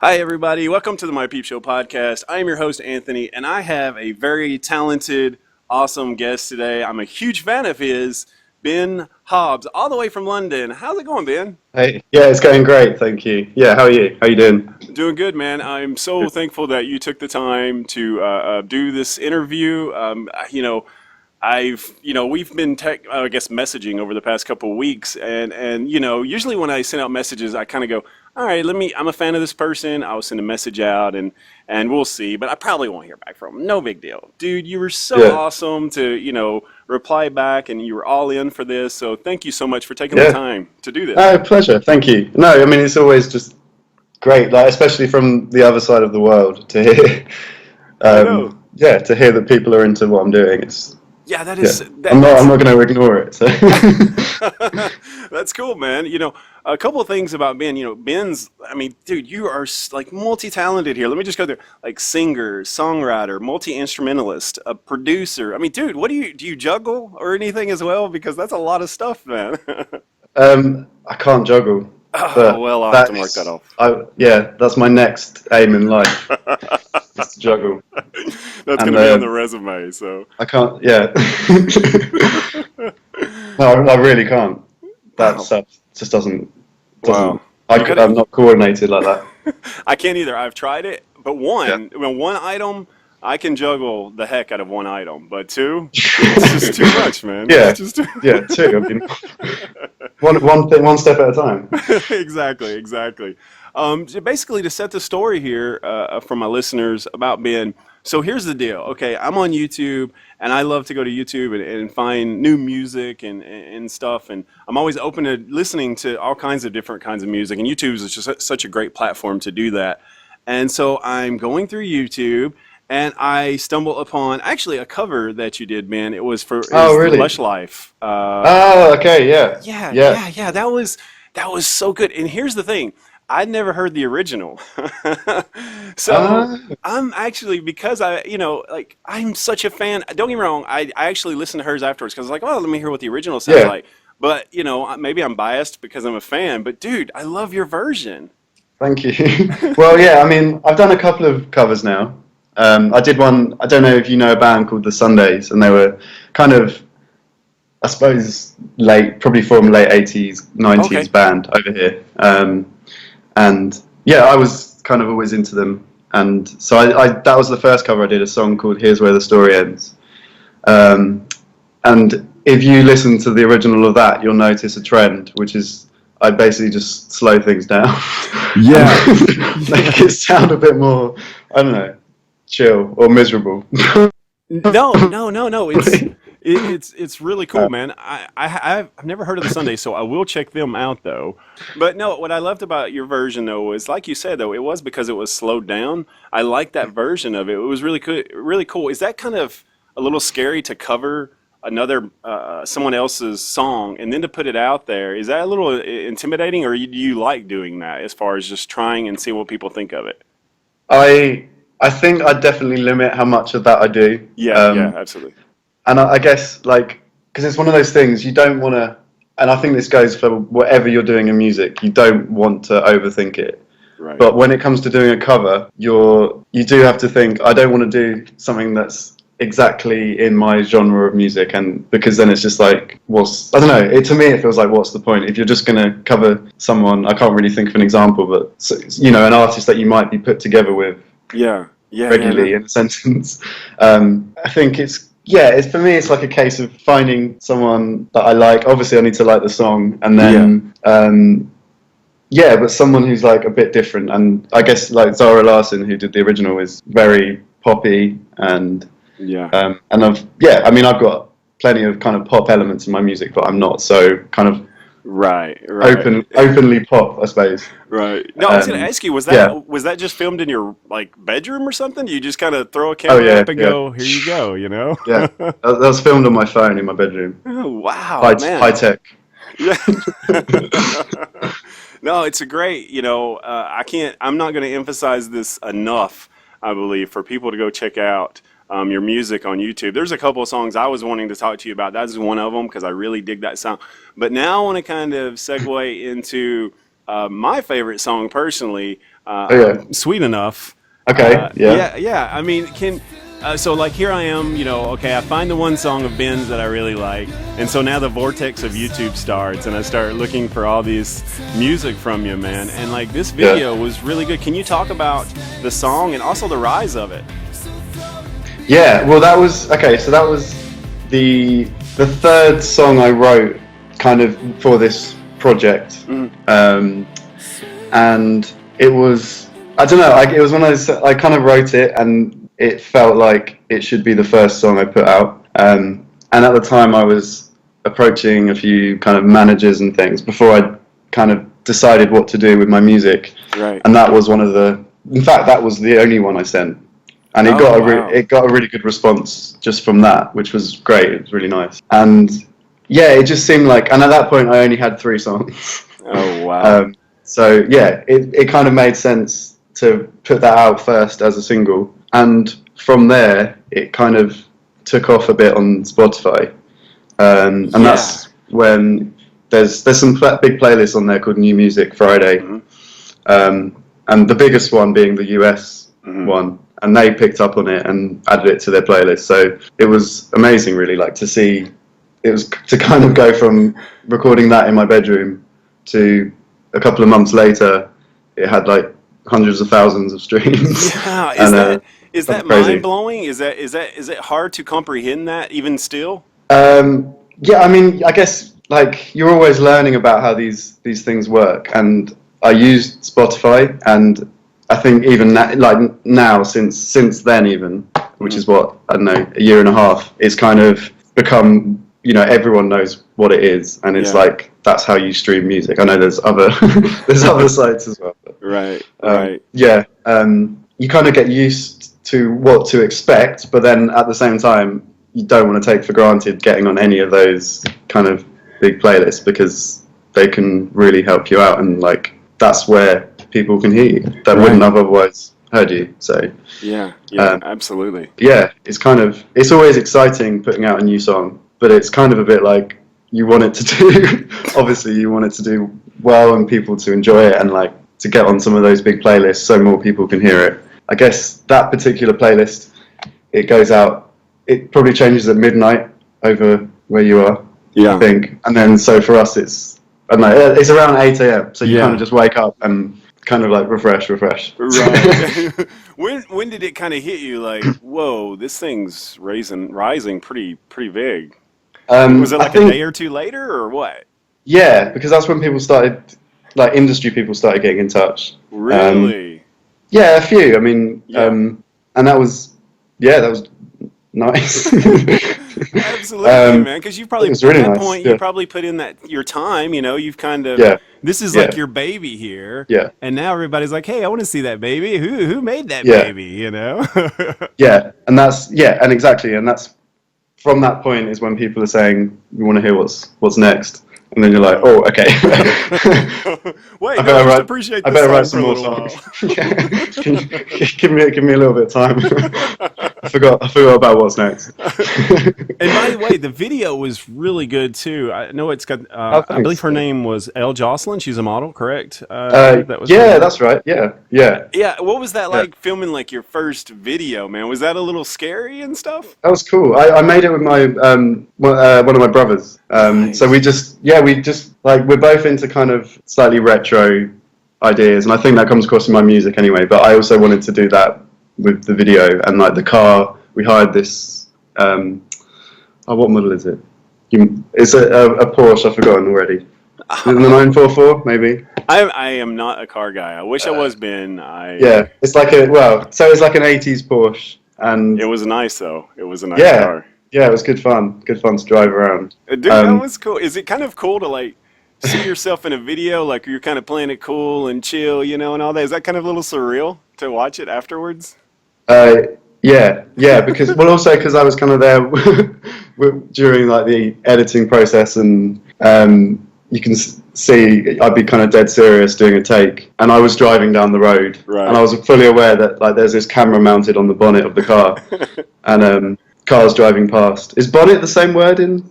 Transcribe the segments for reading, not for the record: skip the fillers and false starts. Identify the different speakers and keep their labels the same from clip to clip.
Speaker 1: Hi, everybody. Welcome to the My Peep Show podcast. I am your host, Anthony, and I have a very talented, awesome guest today. I'm a huge fan of his, Ben Hobbs, all the way from London. How's it going, Ben?
Speaker 2: Hey, yeah, it's going great, thank you. Yeah, how are you? How you doing?
Speaker 1: Doing good, man. I'm so thankful that you took the time to do this interview. We've been messaging over the past couple of weeks, and usually when I send out messages, I kind of go, all right, I'm a fan of this person. I'll send a message out, and we'll see. But I probably won't hear back from them. No big deal, dude. You were so
Speaker 2: Yeah,
Speaker 1: awesome to reply back, and you were all in for this. So thank you so much for taking the
Speaker 2: yeah.
Speaker 1: time to do this.
Speaker 2: No, pleasure. Thank you. No, I mean it's always just great, like especially from the other side of the world to hear,
Speaker 1: I know.
Speaker 2: yeah, to hear that people are into what I'm doing. It's
Speaker 1: Yeah, that
Speaker 2: yeah.
Speaker 1: is
Speaker 2: I'm
Speaker 1: that.
Speaker 2: not. I'm
Speaker 1: That's
Speaker 2: not going to ignore it. So
Speaker 1: That's cool, man. A couple of things about Ben. Ben's. I mean, dude, you are like multi-talented here. Let me just go there. Like singer, songwriter, multi-instrumentalist, a producer. I mean, dude, what do you juggle or anything as well? Because that's a lot of stuff, man.
Speaker 2: I can't juggle,
Speaker 1: Oh,
Speaker 2: but
Speaker 1: well, I'll have to mark that
Speaker 2: that's
Speaker 1: off.
Speaker 2: yeah, that's my next aim in life is to juggle,
Speaker 1: That's
Speaker 2: and
Speaker 1: gonna be on the resume. So,
Speaker 2: I can't. Yeah. No, I really can't. That
Speaker 1: wow,
Speaker 2: stuff just doesn't.
Speaker 1: wow. You
Speaker 2: I'm
Speaker 1: gotta.
Speaker 2: not coordinated like that.
Speaker 1: I can't either. I've tried it, but
Speaker 2: Yeah.
Speaker 1: one item, I can juggle the heck out of one item, but two, it's just too much, man. It's
Speaker 2: Yeah.
Speaker 1: just too.
Speaker 2: Yeah. Two. I mean, one thing, one step at a time.
Speaker 1: Exactly, exactly. Basically, to set the story here for my listeners about Ben. So here's the deal. Okay, I'm on YouTube, and I love to go to YouTube and find new music and stuff. And I'm always open to listening to all kinds of different kinds of music. And YouTube is just such a great platform to do that. And so I'm going through YouTube, and I stumble upon actually a cover that you did, Ben. It
Speaker 2: Oh,
Speaker 1: was the
Speaker 2: really?
Speaker 1: Lush Life.
Speaker 2: Oh, okay. Yeah.
Speaker 1: Yeah,
Speaker 2: Yeah.
Speaker 1: yeah, yeah. That was so good. And here's the thing. I'd never heard the original. So
Speaker 2: Ah.
Speaker 1: I'm actually because I'm such a fan. Don't get me wrong, I actually listened to hers afterwards because I was like, oh, let me hear what the original sounds
Speaker 2: Yeah.
Speaker 1: like. But maybe I'm biased because I'm a fan, but dude, I love your version.
Speaker 2: Thank you. Well, yeah. I mean, I've done a couple of covers now. I did one. I don't know if you know a band called the Sundays, and they were kind of, I suppose, probably from late 80s, 90s
Speaker 1: Okay.
Speaker 2: band over here. And yeah, I was kind of always into them. And so that was the first cover I did, a song called Here's Where the Story Ends. Um, and if you listen to the original of that, you'll notice a trend, which is I basically just slow things down and
Speaker 1: Yeah.
Speaker 2: make
Speaker 1: Yeah.
Speaker 2: it sound a bit more, I don't know, chill or miserable.
Speaker 1: No, no, no, no. It's really cool, man. I've never heard of the Sunday, so I will check them out though. But no, what I loved about your version though was like you said though, it was because it was slowed down. I like that version of it. It was really cool. Really cool. Is that kind of a little scary to cover another someone else's song and then to put it out there? Is that a little intimidating, or do you like doing that as far as just trying and see what people think of it?
Speaker 2: I think I definitely limit how much of that I do.
Speaker 1: Yeah, yeah, absolutely.
Speaker 2: And I guess like because it's one of those things you don't want to, and I think this goes for whatever you're doing in music. You don't want to overthink it.
Speaker 1: Right.
Speaker 2: But when it comes to doing a cover, you do have to think. I don't want to do something that's exactly in my genre of music, and because then it's just like, I don't know. To me, it feels like, what's the point if you're just going to cover someone? I can't really think of an example, but an artist that you might be put together with
Speaker 1: Yeah, yeah, yeah,
Speaker 2: regularly
Speaker 1: no.
Speaker 2: in a sentence. I think it's for me. It's like a case of finding someone that I like. Obviously, I need to like the song, and
Speaker 1: Yeah.
Speaker 2: then but someone who's like a bit different. And I guess like Zara Larsson, who did the original, is very poppy,
Speaker 1: Yeah.
Speaker 2: I mean, I've got plenty of kind of pop elements in my music, but I'm not so kind of
Speaker 1: Right, right,
Speaker 2: openly pop, I suppose.
Speaker 1: right. No, I was going to
Speaker 2: Um,
Speaker 1: ask you, was
Speaker 2: yeah.
Speaker 1: that was that just filmed in your like bedroom or something? You just kind of throw a
Speaker 2: Oh
Speaker 1: camera
Speaker 2: yeah,
Speaker 1: up and
Speaker 2: yeah,
Speaker 1: go, "Here you go," you know?
Speaker 2: yeah. That was filmed on my phone in my bedroom.
Speaker 1: Oh, wow,
Speaker 2: High
Speaker 1: man.
Speaker 2: tech.
Speaker 1: Yeah. No, it's a great, I'm not going to emphasize this enough, I believe, for people to go check out your music on YouTube. There's a couple of songs I was wanting to talk to you about. That's one of them because I really dig that sound. But now I want to kind of segue into my favorite song personally.
Speaker 2: Oh yeah.
Speaker 1: Sweet Enough.
Speaker 2: Okay. Yeah.
Speaker 1: Yeah. I mean, so like here I am, okay, I find the one song of Ben's that I really like, and so now the vortex of YouTube starts, and I start looking for all these music from you, man. And like this video was really good. Can you talk about the song and also the rise of it?
Speaker 2: Yeah. Well, that was okay. So that was the third song I wrote, kind of for this project, and it was, I don't know, it was one of those, I kind of wrote it and it felt like it should be the first song I put out. And at the time I was approaching a few kind of managers and things before I kind of decided what to do with my music.
Speaker 1: Right.
Speaker 2: And that was in fact, that was the only one I sent. And it got a really good response just from that, which was great. It was really nice. And yeah, it just seemed like, and at that point I only had 3 songs.
Speaker 1: Oh, wow.
Speaker 2: So yeah, it kind of made sense to put that out first as a single. And from there, it kind of took off a bit on Spotify. And that's when there's some big playlists on there called New Music Friday. And the biggest one being the US one. And they picked up on it and added it to their playlist. So it was amazing, really, like to see, it was to kind of go from recording that in my bedroom to a couple of months later, it had like hundreds of thousands of streams.
Speaker 1: Yeah, is that mind blowing? Is it hard to comprehend that even still?
Speaker 2: Yeah, I mean, I guess like you're always learning about how these things work, and I used Spotify, and I think even now since then even, which is what, I don't know, a year and a half, it's kind of become, everyone knows what it is, and it's like that's how you stream music. I know there's other sites as well. But,
Speaker 1: right.
Speaker 2: Yeah, you kind of get used to what to expect, but then at the same time, you don't want to take for granted getting on any of those kind of big playlists, because they can really help you out, and like that's where people can hear you that wouldn't have otherwise heard you. So
Speaker 1: yeah, absolutely.
Speaker 2: Yeah, it's always exciting putting out a new song, but it's kind of a bit like you want it to do obviously you want it to do well and people to enjoy it, and like to get on some of those big playlists so more people can hear it. I guess that particular playlist, it goes out, it probably changes at midnight over where you are, I think. And then so for us it's, I don't know, it's around 8 a.m. So you kind of just wake up and kind of like refresh.
Speaker 1: Right. When did it kind of hit you like, whoa, this thing's rising pretty big? Was it like a day or two later or what?
Speaker 2: Yeah, because that's when people started, like industry people started getting in touch.
Speaker 1: Really?
Speaker 2: Yeah, a few. I mean, and that was nice.
Speaker 1: Absolutely, man. Because you probably, at
Speaker 2: really
Speaker 1: that
Speaker 2: nice,
Speaker 1: point, you probably put in your time. You've kind of, this is like your baby here.
Speaker 2: Yeah.
Speaker 1: And now everybody's like, hey, I want to see that baby. Who made that baby?
Speaker 2: Yeah, and that's and exactly, and that's from that point is when people are saying we want to hear what's next. And then you're like, oh, okay.
Speaker 1: Wait, I better
Speaker 2: write some more songs. Give me a little bit of time. I forgot about what's next.
Speaker 1: And by the way, the video was really good too. I know it's got. I believe her name was Elle Jocelyn. She's a model, correct?
Speaker 2: That's right. Yeah.
Speaker 1: Yeah. What was that like filming like your first video, man? Was that a little scary and stuff?
Speaker 2: That was cool. I made it with my one of my brothers.
Speaker 1: Nice.
Speaker 2: So we just like, we're both into kind of slightly retro ideas, and I think that comes across in my music anyway. But I also wanted to do that with the video, and like the car, we hired this. What model is it? It's a Porsche. I've forgotten already. The 944, maybe.
Speaker 1: I am not a car guy. I wish I was, Ben.
Speaker 2: Yeah, it's like it's like an 80s Porsche, and
Speaker 1: it was nice though. It was a nice car.
Speaker 2: Yeah, it was good fun. Good fun to drive around.
Speaker 1: Dude, that was cool. Is it kind of cool to like see yourself in a video, like you're kind of playing it cool and chill, and all that? Is that kind of a little surreal to watch it afterwards?
Speaker 2: Yeah, because also because I was kind of there during like the editing process, and you can see I'd be kind of dead serious doing a take, and I was driving down the road, and I was fully aware that like there's this camera mounted on the bonnet of the car, and cars driving past. Is bonnet the same word in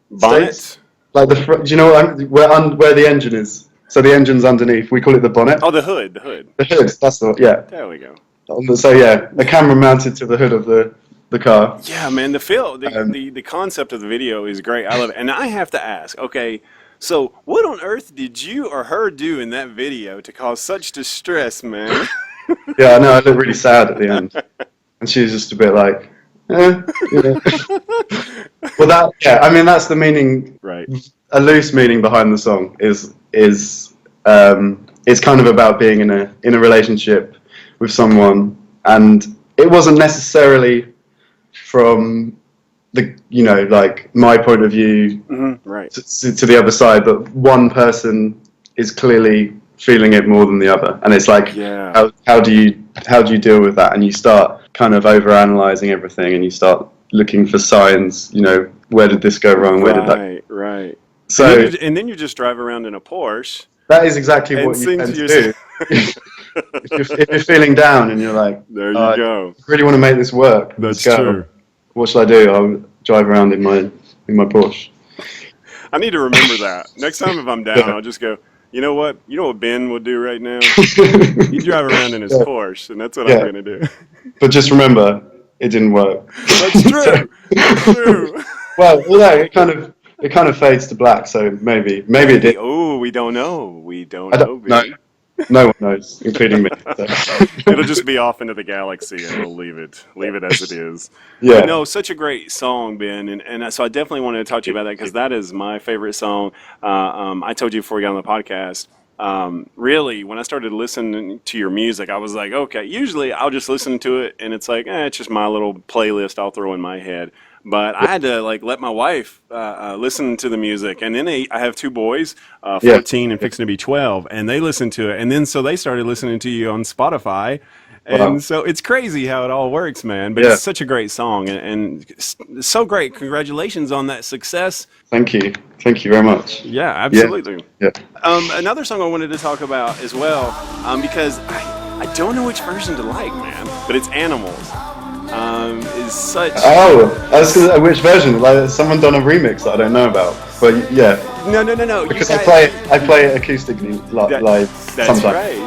Speaker 1: bonnet?
Speaker 2: States? Like the front, do you know where the engine is? So the engine's underneath. We call it the bonnet.
Speaker 1: Oh, the hood, the hood.
Speaker 2: The hood. That's the yeah.
Speaker 1: There we go.
Speaker 2: So yeah, a camera mounted to the hood of the car.
Speaker 1: Yeah, man, the concept of the video is great. I love it. And I have to ask, okay, so what on earth did you or her do in that video to cause such distress, man?
Speaker 2: Yeah, I know. I looked really sad at the end, and she was just a bit like, you know. Well, I mean, that's the meaning.
Speaker 1: Right.
Speaker 2: A loose meaning behind the song is it's kind of about being in a relationship with someone, and it wasn't necessarily from the like my point of view
Speaker 1: right
Speaker 2: to the other side, but one person is clearly feeling it more than the other, and it's like how do you deal with that? And you start kind of overanalyzing everything, and you start looking for signs. Where did this go wrong? Where did that?
Speaker 1: Right.
Speaker 2: So
Speaker 1: and then you just drive around in a Porsche.
Speaker 2: That is exactly what you tend to do. if you're feeling down and you're like,
Speaker 1: there you go.
Speaker 2: I really want to make this work.
Speaker 1: That's true.
Speaker 2: What should I do? I'll drive around in my Porsche.
Speaker 1: I need to remember that. Next time if I'm down, I'll just go, you know what Ben will do right now? You drive around in his Porsche, and that's what I'm going to do.
Speaker 2: But just remember, it didn't work.
Speaker 1: That's true. That's true.
Speaker 2: Well, although it kind of fades to black, so maybe it did.
Speaker 1: Oh, we don't know. We don't know.
Speaker 2: No one knows, including me. So.
Speaker 1: It'll just be off into the galaxy, and we'll leave it as it is.
Speaker 2: Yeah.
Speaker 1: But no, such a great song, Ben, and so I definitely wanted to talk to you about that because that is my favorite song. I told you before we got on the podcast. Really, when I started listening to your music, I was like, okay. Usually, I'll just listen to it, and it's like, it's just my little playlist I'll throw in my head. But I had to let my wife listen to the music, and then I have two boys, 14 and fixing to be 12, and they listen to it, and then so they started listening to you on Spotify, and so it's crazy how it all works, man. But it's such a great song, and so great. Congratulations on that success.
Speaker 2: Thank you very much.
Speaker 1: Yeah, absolutely.
Speaker 2: Yeah.
Speaker 1: Another song I wanted to talk about as well, because I don't know which version to like, man, but it's Animals. Is such.
Speaker 2: Oh, I was gonna, which version? Like someone done a remix that I don't know about. But yeah.
Speaker 1: No.
Speaker 2: Because I play it acoustically live
Speaker 1: that's
Speaker 2: sometimes.
Speaker 1: Right.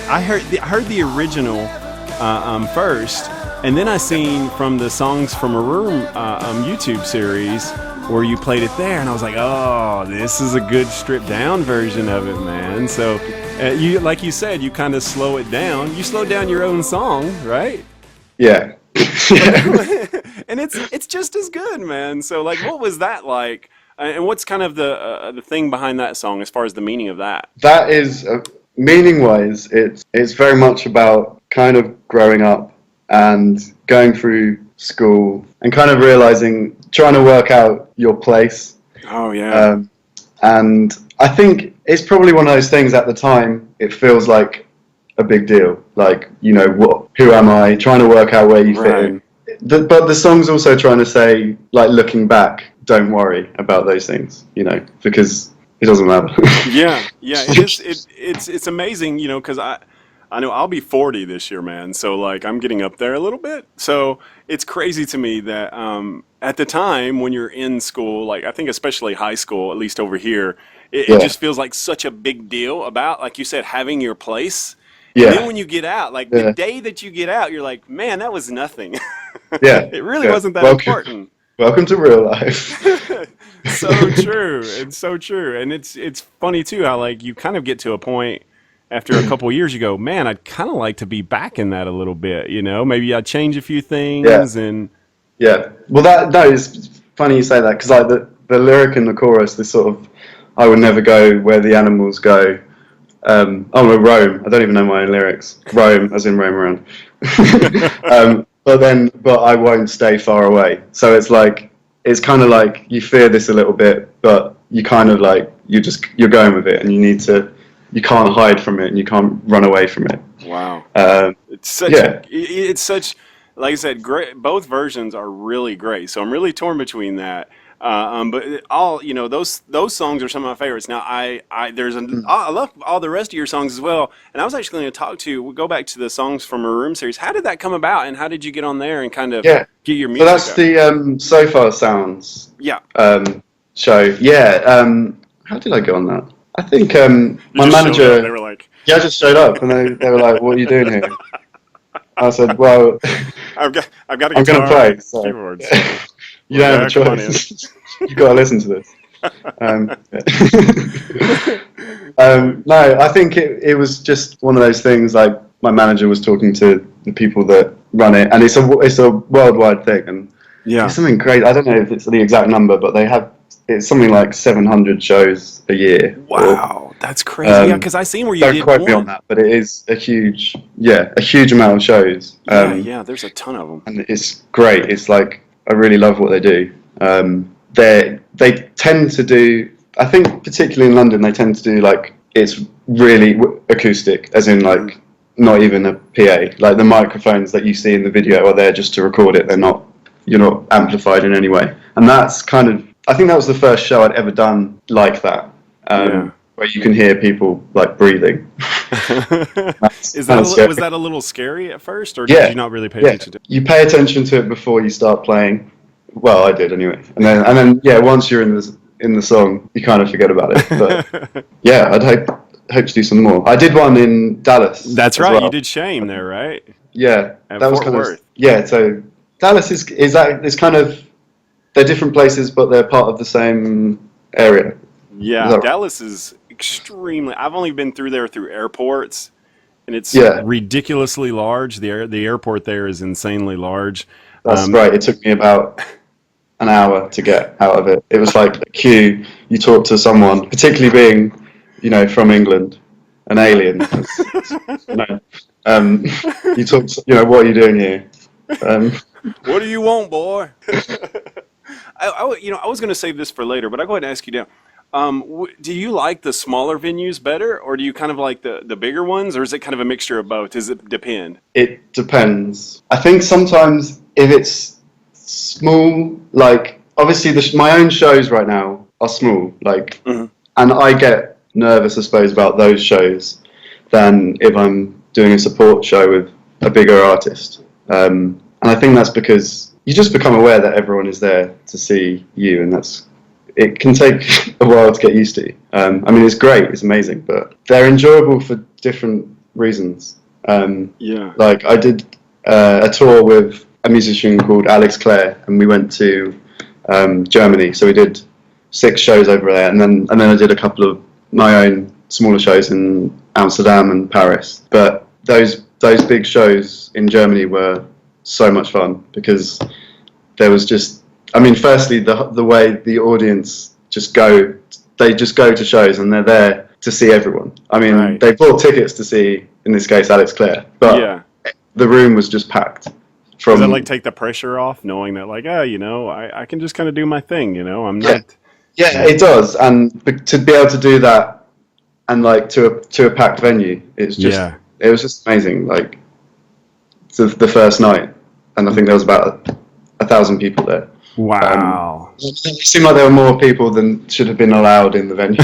Speaker 1: I heard the original first, and then I seen from the Songs from a Room YouTube series where you played it there, and I was like, oh, this is a good stripped down version of it, man. So you, like you said, you kind of slow it down. You slow down your own song, right?
Speaker 2: Yeah.
Speaker 1: And it's just as good, man. So what was that like? And what's kind of the thing behind that song as far as the meaning of that?
Speaker 2: That is meaning-wise, it's very much about kind of growing up and going through school and kind of trying to work out your place.
Speaker 1: Oh yeah.
Speaker 2: And I think it's probably one of those things at the time. It feels like a big deal, who am I, trying to work out where you fit in, but the song's also trying to say, looking back, don't worry about those things, because it doesn't matter. yeah
Speaker 1: it's amazing, because I know I'll be 40 this year, man, so I'm getting up there a little bit, so it's crazy to me that at the time when you're in school, I think especially high school, at least over here, it just feels like such a big deal about, like you said, having your place. Yeah. And then when you get out, the day that you get out, you're like, man, that was nothing.
Speaker 2: Yeah.
Speaker 1: It really wasn't that important.
Speaker 2: Welcome to real life.
Speaker 1: So true. It's so true. And it's funny, too, how, you kind of get to a point after a couple of years, you go, man, I'd kind of like to be back in that a little bit, Maybe I'd change a few things. And
Speaker 2: well, it's funny you say that, because, the lyric in the chorus, this sort of, I would never go where the animals go. Rome. I don't even know my own lyrics. Rome, as in roam around. But I won't stay far away. So it's kind of like you fear this a little bit, but you kind of you're going with it, and you can't hide from it, and you can't run away from it.
Speaker 1: Wow. It's such, like I said, great. Both versions are really great. So I'm really torn between that. But all those songs are some of my favorites. Now I love all the rest of your songs as well. And I was actually going to go back to the Songs from a Room series. How did that come about, and how did you get on there and kind of get your music?
Speaker 2: So that's the So Far Sounds.
Speaker 1: Yeah.
Speaker 2: Show. Yeah. How did I get on that? I think
Speaker 1: You
Speaker 2: my
Speaker 1: just showed up. They
Speaker 2: manager.
Speaker 1: were like,
Speaker 2: Yeah, I just showed up, and they were like, "What are you doing here?" I said, "Well,
Speaker 1: I've got a
Speaker 2: I'm going to
Speaker 1: guitar
Speaker 2: play,
Speaker 1: and
Speaker 2: so
Speaker 1: keyboards.
Speaker 2: you
Speaker 1: Well,
Speaker 2: don't have a
Speaker 1: yeah, come on in.
Speaker 2: choice. You got to listen to this." Yeah. No, I think it was just one of those things. Like my manager was talking to the people that run it, and it's a worldwide thing, and it's
Speaker 1: Yeah.
Speaker 2: something crazy. I don't know if it's the exact number, but it's something like 700 shows a year. Or
Speaker 1: Wow, that's crazy. Yeah, because I seen where you
Speaker 2: don't
Speaker 1: did
Speaker 2: quote me on
Speaker 1: one.
Speaker 2: that, but it is a huge amount of shows.
Speaker 1: Yeah, yeah. There's a ton of them.
Speaker 2: And it's great. It's like I really love what they do. They tend to do. I think particularly in London, they tend to do like it's really acoustic, as in like not even a PA. Like the microphones that you see in the video are there just to record it. You're not amplified in any way. And that's kind of. I think that was the first show I'd ever done like that,
Speaker 1: Yeah.
Speaker 2: where you can hear people like breathing. That's
Speaker 1: Is
Speaker 2: kind
Speaker 1: that
Speaker 2: of scary.
Speaker 1: was that a little scary at first, or did
Speaker 2: Yeah,
Speaker 1: you not really pay
Speaker 2: yeah.
Speaker 1: attention to it?
Speaker 2: You pay attention to it before you start playing. Well, I did anyway, and then yeah, once you're in the song, you kind of forget about it. But yeah, I'd hope to do some more. I did one in Dallas
Speaker 1: That's
Speaker 2: as
Speaker 1: right. You
Speaker 2: well.
Speaker 1: did Shame there, right?
Speaker 2: Yeah,
Speaker 1: At
Speaker 2: that was
Speaker 1: Fort
Speaker 2: kind of
Speaker 1: Worth.
Speaker 2: yeah. So Dallas is kind of they're different places, but they're part of the same area. Is
Speaker 1: Yeah,
Speaker 2: that right?
Speaker 1: Dallas is extremely. I've only been through there through airports, and it's
Speaker 2: Yeah,
Speaker 1: ridiculously large. The airport there is insanely large.
Speaker 2: that's
Speaker 1: Um,
Speaker 2: right. It took me about an hour to get out of it. It was like a queue. You talk to someone, particularly being, from England, an alien. You know, um, you talk. What are you doing here? Um,
Speaker 1: what do you want, boy? I was going to save this for later, but I'll go ahead and ask you now. Do you like the smaller venues better, or do you kind of like the bigger ones, or is it kind of a mixture of both? Does it depend?
Speaker 2: it depends. I think sometimes if it's small, like obviously my own shows right now are small, like,
Speaker 1: Hmm.
Speaker 2: and I get nervous, I suppose, about those shows than if I'm doing a support show with a bigger artist. And I think that's because you just become aware that everyone is there to see you, and it can take a while to get used to. I mean, it's great, it's amazing, but they're enjoyable for different reasons.
Speaker 1: Yeah.
Speaker 2: Like I did a tour with a musician called Alex Clare, and we went to Germany. So we did 6 shows over there, and then I did a couple of my own smaller shows in Amsterdam and Paris. But those big shows in Germany were so much fun because there was just, I mean, firstly the way the audience they just go to shows and they're there to see everyone. I mean,
Speaker 1: Right.
Speaker 2: they bought tickets to see, in this case, Alex Clare, but
Speaker 1: Yeah.
Speaker 2: the room was just packed.
Speaker 1: Does that like
Speaker 2: From
Speaker 1: take the pressure off, knowing that like, I can just kind of do my thing, I'm
Speaker 2: Yeah,
Speaker 1: not.
Speaker 2: yeah,
Speaker 1: Yeah.
Speaker 2: it does, and to be able to do that and like to a packed venue,
Speaker 1: Yeah.
Speaker 2: it was just amazing. Like the first night, and I think there was about 1,000 people there.
Speaker 1: Wow.
Speaker 2: It seemed like there were more people than should have been allowed in the venue.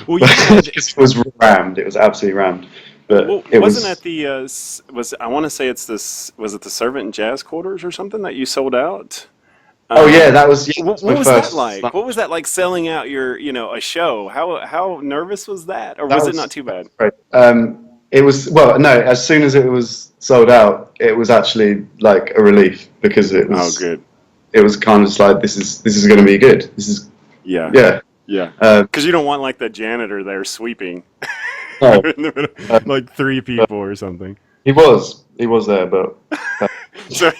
Speaker 1: Well, yeah.
Speaker 2: It was rammed. It was absolutely rammed. But
Speaker 1: Well,
Speaker 2: it
Speaker 1: wasn't that
Speaker 2: was.
Speaker 1: the was I want to say it's this was it the Servant and Jazz Quarters or something that you sold out?
Speaker 2: Oh yeah,
Speaker 1: Um,
Speaker 2: that was my
Speaker 1: what was that
Speaker 2: first.
Speaker 1: like? What was that like selling out your a show? How nervous was that, or
Speaker 2: That
Speaker 1: was it not
Speaker 2: was
Speaker 1: too bad?
Speaker 2: great. It was well, no. As soon as it was sold out, it was actually like a relief because
Speaker 1: Oh, good.
Speaker 2: it was kind of just like this is going to be good. This is
Speaker 1: Yeah,
Speaker 2: yeah.
Speaker 1: yeah.
Speaker 2: Um,
Speaker 1: Because you don't want like the janitor there sweeping
Speaker 2: no,
Speaker 1: in the middle,
Speaker 2: um,
Speaker 1: like three
Speaker 2: but
Speaker 1: people or something.
Speaker 2: he was there, but uh,
Speaker 1: So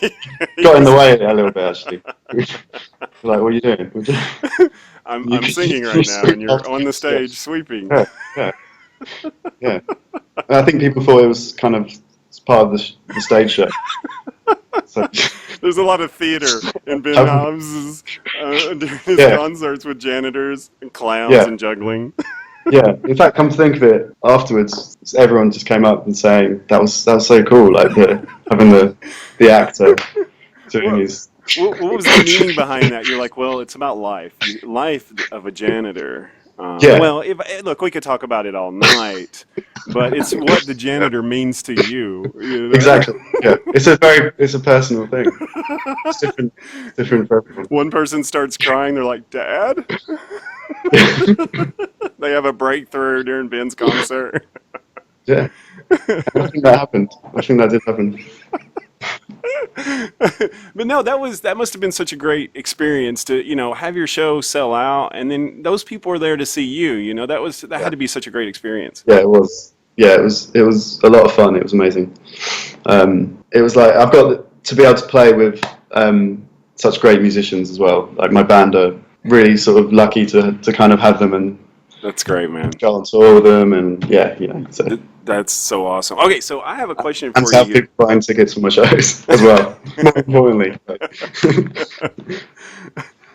Speaker 2: got in the way a little bit actually. Like, what are you doing? You,
Speaker 1: I'm singing
Speaker 2: you
Speaker 1: right now, and
Speaker 2: sweep
Speaker 1: you're
Speaker 2: after
Speaker 1: on
Speaker 2: me.
Speaker 1: the stage sweeping.
Speaker 2: Yeah, yeah, yeah. And I think people thought it was kind of part of the stage show. So,
Speaker 1: There's a lot of theater in Ben
Speaker 2: um,
Speaker 1: Hobbs's during his
Speaker 2: yeah,
Speaker 1: concerts with janitors and clowns
Speaker 2: yeah,
Speaker 1: and juggling.
Speaker 2: yeah. In fact, come to think of it, afterwards, everyone just came up and saying that was so cool, like having the actor doing
Speaker 1: What,
Speaker 2: his.
Speaker 1: what was the meaning behind that? You're like, well, it's about life, life of a janitor.
Speaker 2: Yeah,
Speaker 1: Well, if look, we could talk about it all night, but it's what the
Speaker 2: yeah,
Speaker 1: janitor means to you.
Speaker 2: exactly. Yeah, it's a personal thing. It's different for everyone.
Speaker 1: One person starts crying, they're like, "Dad." have a breakthrough during Ben's concert.
Speaker 2: Yeah, I think that happened. I think that did happen.
Speaker 1: But no, that must have been such a great experience to, have your show sell out, and then those people were there to see you. That had to be such a great experience.
Speaker 2: Yeah, it was. Yeah, it was a lot of fun. It was amazing. It was like I've got to be able to play with such great musicians as well. Like my band are really sort of lucky to kind of have them and
Speaker 1: That's great, man.
Speaker 2: go on tour with them, and so.
Speaker 1: That's so awesome. Okay, so I have a question for
Speaker 2: And
Speaker 1: you.
Speaker 2: to have people buying tickets for my shows as well. More importantly.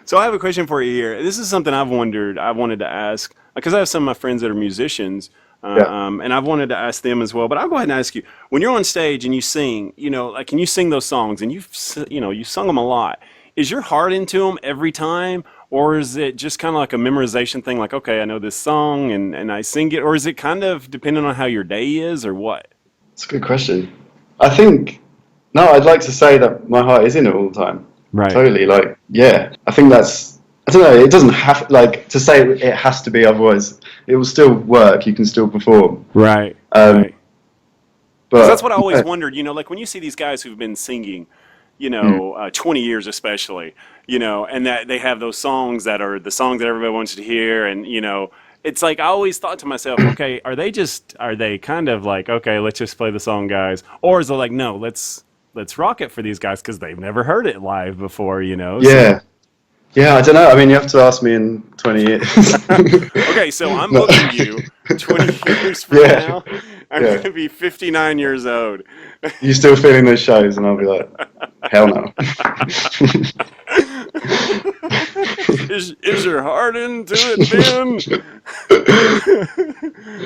Speaker 1: So I have a question for you here. This is something I wanted to ask, because I have some of my friends that are musicians, and I've wanted to ask them as well. But I'll go ahead and ask you: when you're on stage and you sing, like, can you sing those songs, and you sung them a lot? Is your heart into them every time, or is it just kind of like a memorization thing? Like, okay, I know this song and I sing it, or is it kind of depending on how your day is, or what?
Speaker 2: That's a good question. I think I'd like to say that my heart is in it all the time.
Speaker 1: Right.
Speaker 2: Totally. Like, yeah. I think that's. I don't know. It doesn't have to say it has to be. Otherwise, it will still work. You can still perform.
Speaker 1: Right.
Speaker 2: Right. But
Speaker 1: that's what I always wondered. Like when you see these guys who've been singing, 20 years especially, and that they have those songs that are the songs that everybody wants to hear, and it's like I always thought to myself, okay, are they kind of like, okay, let's just play the song, guys, or is it like, no, let's rock it for these guys because they've never heard it live before,
Speaker 2: Yeah. Yeah, I don't know. I mean, you have to ask me in 20 years.
Speaker 1: Okay, so I'm booking you 20 years from now. I'm going to be 59 years old.
Speaker 2: You still feeling those shows? And I'll be like, hell no.
Speaker 1: Is your heart into it, Ben?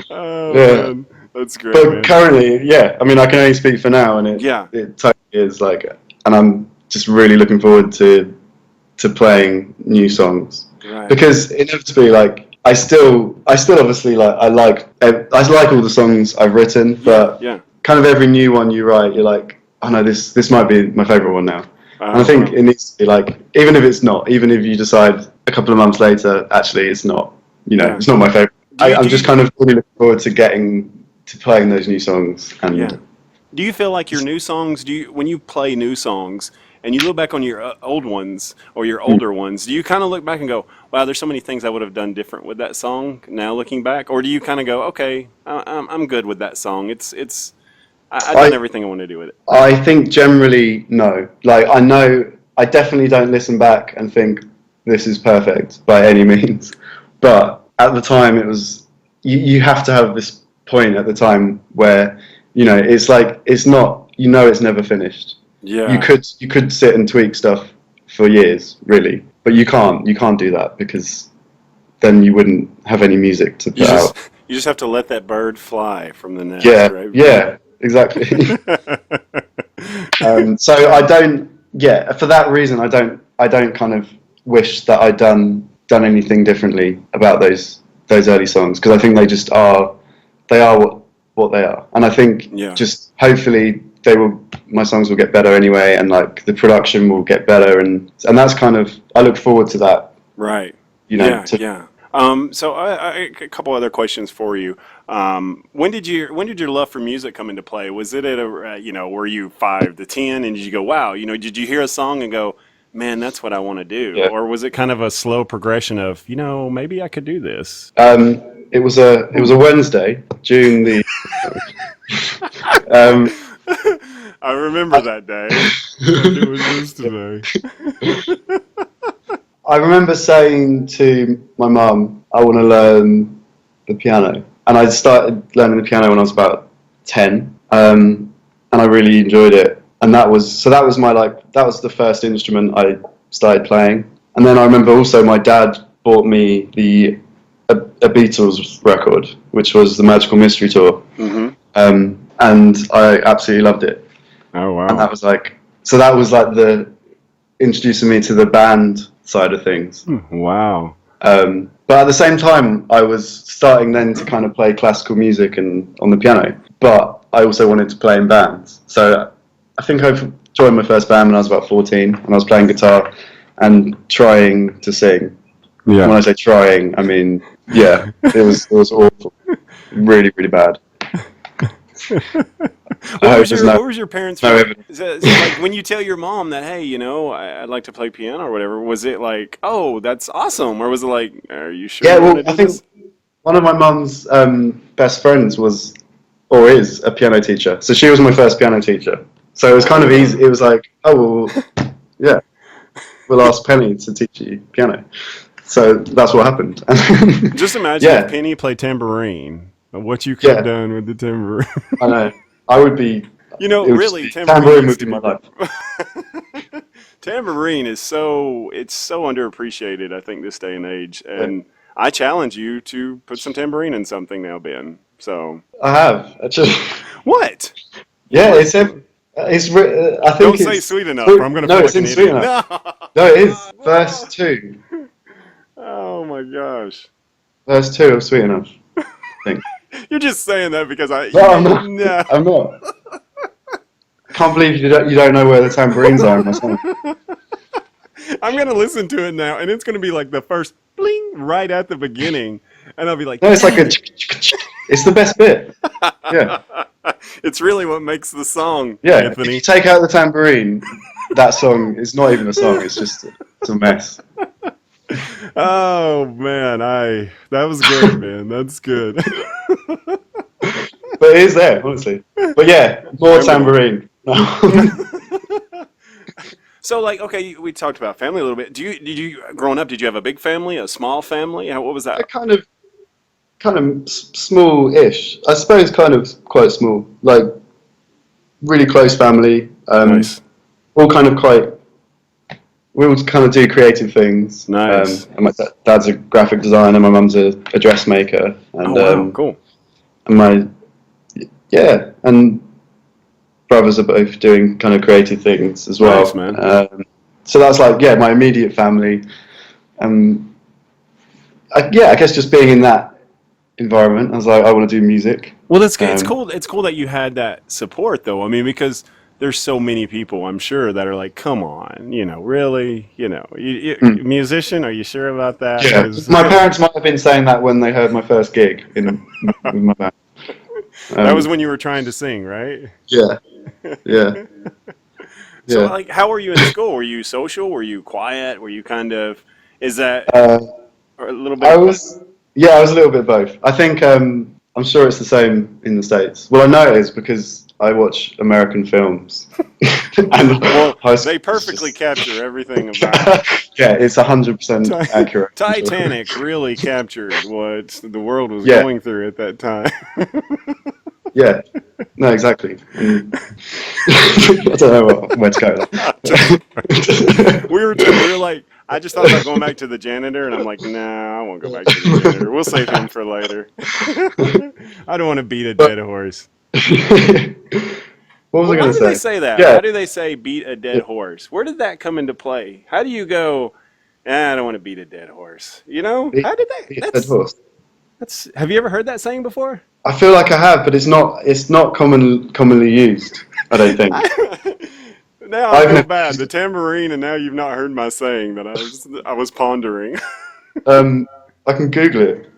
Speaker 1: Oh, man. That's great,
Speaker 2: But
Speaker 1: man.
Speaker 2: currently, I mean, I can only speak for now, and it totally is like, and I'm just really looking forward to playing new songs,
Speaker 1: Right.
Speaker 2: because inevitably, like, I still obviously I like all the songs I've written, but kind of every new one you write, you're like, oh no, this might be my favorite one now. And I think it needs to be like, even if it's not, even if you decide a couple of months later, actually it's not, it's not my favorite. I'm just kind of really looking forward to getting to playing those new songs. And
Speaker 1: do you feel like your new songs, when you play new songs and you look back on your old ones or your older ones, do you kind of look back and go, wow, there's so many things I would have done different with that song now looking back? Or do you kind of go, okay, I'm good with that song. I've done everything I want to do with it.
Speaker 2: I think generally, no. Like, I definitely don't listen back and think this is perfect by any means. But at the time, it was, you have to have this point at the time where, it's like, it's not, it's never finished.
Speaker 1: Yeah.
Speaker 2: You could sit and tweak stuff for years, really. But you can't do that, because then you wouldn't have any music to put out.
Speaker 1: You just have to let that bird fly from the nest, right?
Speaker 2: Yeah, exactly. So I don't. Yeah, for that reason, I don't kind of wish that I'd done anything differently about those early songs, because I think they just are. They are what they are, and I think just hopefully my songs will get better anyway, and like the production will get better, and that's kind of, I look forward to that.
Speaker 1: Right.
Speaker 2: Yeah.
Speaker 1: So I a couple other questions for you. When did your love for music come into play? Was it at a were you 5 to 10, and did you go, wow, did you hear a song and go, man, that's what I want to do?
Speaker 2: Yeah.
Speaker 1: Or was it kind of a slow progression of, maybe I could do this?
Speaker 2: It was a Wednesday, June the.
Speaker 1: I remember that day. It was yesterday.
Speaker 2: I remember saying to my mum, I want to learn the piano. And I started learning the piano when I was about 10. And I really enjoyed it. And that was the first instrument I started playing. And then I remember also my dad bought me a Beatles record, which was the Magical Mystery Tour. Mm-hmm. And I absolutely loved it.
Speaker 1: Oh, wow.
Speaker 2: And that was like the introducing me to the band side of things.
Speaker 1: Wow.
Speaker 2: But at the same time, I was starting then to kind of play classical music and on the piano, but I also wanted to play in bands. So I think I joined my first band when I was about 14, and I was playing guitar and trying to sing. When
Speaker 1: Yeah.
Speaker 2: I say trying, I mean, yeah, it was awful, really, really bad. I hope there's
Speaker 1: What was your parents'
Speaker 2: no evidence.
Speaker 1: is it like when you tell your mom that, hey, I'd like to play piano or whatever? Was it like, oh, that's awesome, or was it like, are you sure
Speaker 2: Yeah,
Speaker 1: you want
Speaker 2: well,
Speaker 1: to
Speaker 2: I
Speaker 1: do
Speaker 2: think
Speaker 1: this?
Speaker 2: one of my mum's best friends was or is a piano teacher. So she was my first piano teacher. So it was kind of easy. It was like, oh, well, yeah, we'll ask Penny to teach you piano. So that's what happened.
Speaker 1: Just imagine if
Speaker 2: Yeah,
Speaker 1: Penny played tambourine, what you could have
Speaker 2: yeah,
Speaker 1: done with the tambourine.
Speaker 2: I know. I would be, it would just
Speaker 1: Really,
Speaker 2: be,
Speaker 1: tambourine
Speaker 2: tambourine
Speaker 1: needs
Speaker 2: would
Speaker 1: to
Speaker 2: be my
Speaker 1: be.
Speaker 2: life.
Speaker 1: Tambourine is it's so underappreciated, I think, this day and age.
Speaker 2: Yeah.
Speaker 1: And I challenge you to put some tambourine in something now, Ben. So
Speaker 2: I have, actually.
Speaker 1: what?
Speaker 2: Yeah,
Speaker 1: What?
Speaker 2: I
Speaker 1: Don't
Speaker 2: think
Speaker 1: say
Speaker 2: it's,
Speaker 1: sweet enough, or I'm gonna
Speaker 2: no,
Speaker 1: feel
Speaker 2: it's
Speaker 1: like an
Speaker 2: in Sweet
Speaker 1: idiot.
Speaker 2: Enough.
Speaker 1: No,
Speaker 2: No, it is. Verse
Speaker 1: no.
Speaker 2: 2.
Speaker 1: Oh my gosh.
Speaker 2: Verse 2 of Sweet Enough, I think.
Speaker 1: You're just saying that because
Speaker 2: No, I'm not.
Speaker 1: no.
Speaker 2: I'm not. I can't believe you don't know where the tambourines are in my song.
Speaker 1: I'm gonna listen to it now, and it's gonna be like the first bling right at the beginning, and I'll be like,
Speaker 2: No, it's like
Speaker 1: dang
Speaker 2: a.
Speaker 1: it.
Speaker 2: It's the best bit. Yeah,
Speaker 1: It's really what makes the song,
Speaker 2: yeah. If you
Speaker 1: Anthony.
Speaker 2: take out the tambourine, that song is not even a song. It's a mess.
Speaker 1: Oh man, that was good, man. That's good.
Speaker 2: But it is there, honestly. But yeah, more
Speaker 1: I'm gonna.
Speaker 2: tambourine.
Speaker 1: So like, okay, we talked about family a little bit. Did you growing up? Did you have a big family, a small family? What was
Speaker 2: They're
Speaker 1: that?
Speaker 2: kind of small-ish. I suppose kind of quite small. Like really close family.
Speaker 1: Nice,
Speaker 2: All kind of quite. We all kind of do creative things.
Speaker 1: nice.
Speaker 2: And my dad's a graphic designer. My mum's a dressmaker,
Speaker 1: Oh
Speaker 2: and
Speaker 1: wow, cool.
Speaker 2: and my yeah, and brothers are both doing kind of creative things as
Speaker 1: Nice,
Speaker 2: well.
Speaker 1: man.
Speaker 2: So that's like yeah, my immediate family. Um, yeah, I guess just being in that environment, I was like, I want to do music.
Speaker 1: Well, that's good. It's
Speaker 2: Um,
Speaker 1: cool. It's cool that you had that support, though. I mean, because there's so many people, I'm sure, that are like, "Come on, really,
Speaker 2: mm,
Speaker 1: musician? Are you sure about that?"
Speaker 2: yeah,
Speaker 1: Because
Speaker 2: my parents might have been saying that when they heard my first gig with my band.
Speaker 1: that was
Speaker 2: Um,
Speaker 1: when you were trying to sing, right?
Speaker 2: yeah, yeah,
Speaker 1: So,
Speaker 2: yeah.
Speaker 1: like, how were you in school? Were you social? Were you quiet? Were you kind of? Is that
Speaker 2: Uh,
Speaker 1: a little bit
Speaker 2: I
Speaker 1: of
Speaker 2: was, yeah, I was a little bit both. I think I'm sure it's the same in the States. Well, I know it is because I watch American films, and
Speaker 1: well,
Speaker 2: high
Speaker 1: they
Speaker 2: school is
Speaker 1: perfectly
Speaker 2: just
Speaker 1: capture everything about
Speaker 2: yeah, it's 100%
Speaker 1: Ti-
Speaker 2: accurate. I'm sure.
Speaker 1: Titanic really captured what the world was
Speaker 2: Yeah,
Speaker 1: going through at that time.
Speaker 2: yeah, no, exactly. And I don't know where to go
Speaker 1: Just
Speaker 2: there.
Speaker 1: we were like, I just thought about going back to the janitor, and I'm like, nah, I won't go back to the janitor. We'll save him for later. I don't want to beat a
Speaker 2: But
Speaker 1: dead horse.
Speaker 2: what was
Speaker 1: Well,
Speaker 2: I going
Speaker 1: why
Speaker 2: to
Speaker 1: do they
Speaker 2: say?
Speaker 1: say that?
Speaker 2: Yeah,
Speaker 1: How do they say beat a dead
Speaker 2: yeah,
Speaker 1: horse? Where did that come into play? How do you go? I don't want to beat a dead horse.
Speaker 2: beat,
Speaker 1: How did that?
Speaker 2: beat a dead horse.
Speaker 1: That's. Have you ever heard that saying before?
Speaker 2: I feel like I have, but it's not commonly used. I don't think.
Speaker 1: Now I
Speaker 2: I've
Speaker 1: feel
Speaker 2: never
Speaker 1: bad.
Speaker 2: used
Speaker 1: The
Speaker 2: it.
Speaker 1: tambourine, and now you've not heard my saying that I was pondering.
Speaker 2: I can Google it.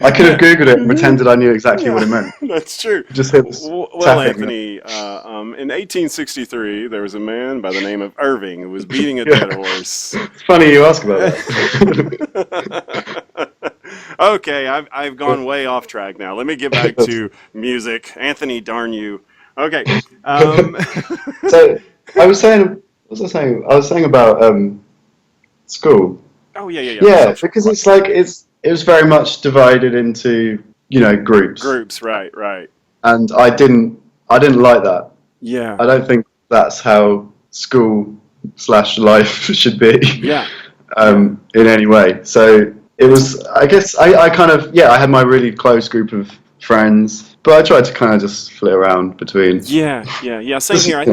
Speaker 2: I could have Googled it and pretended I knew exactly what
Speaker 1: Yeah,
Speaker 2: it meant.
Speaker 1: that's true.
Speaker 2: Just hit this
Speaker 1: Well,
Speaker 2: tapping.
Speaker 1: Anthony, in 1863, there was a man by the name of Irving who was beating a
Speaker 2: Yeah,
Speaker 1: dead horse.
Speaker 2: it's funny you ask about that.
Speaker 1: Okay, I've gone way off track now. Let me get back to music. Anthony, darn you. Okay. Um,
Speaker 2: So I was saying, what was I saying? I was saying about school.
Speaker 1: oh yeah, yeah, yeah. The
Speaker 2: Yeah,
Speaker 1: social
Speaker 2: because it's like it was very much divided into groups,
Speaker 1: groups, right, right.
Speaker 2: and I didn't like that.
Speaker 1: Yeah,
Speaker 2: I don't think that's how school slash life should be
Speaker 1: yeah, yeah.
Speaker 2: in any way. So it was, I guess, I kind of, yeah, I had my really close group of friends, but I tried to kind of just flit around between.
Speaker 1: Yeah, yeah, yeah. Same
Speaker 2: Just,
Speaker 1: here.
Speaker 2: yeah,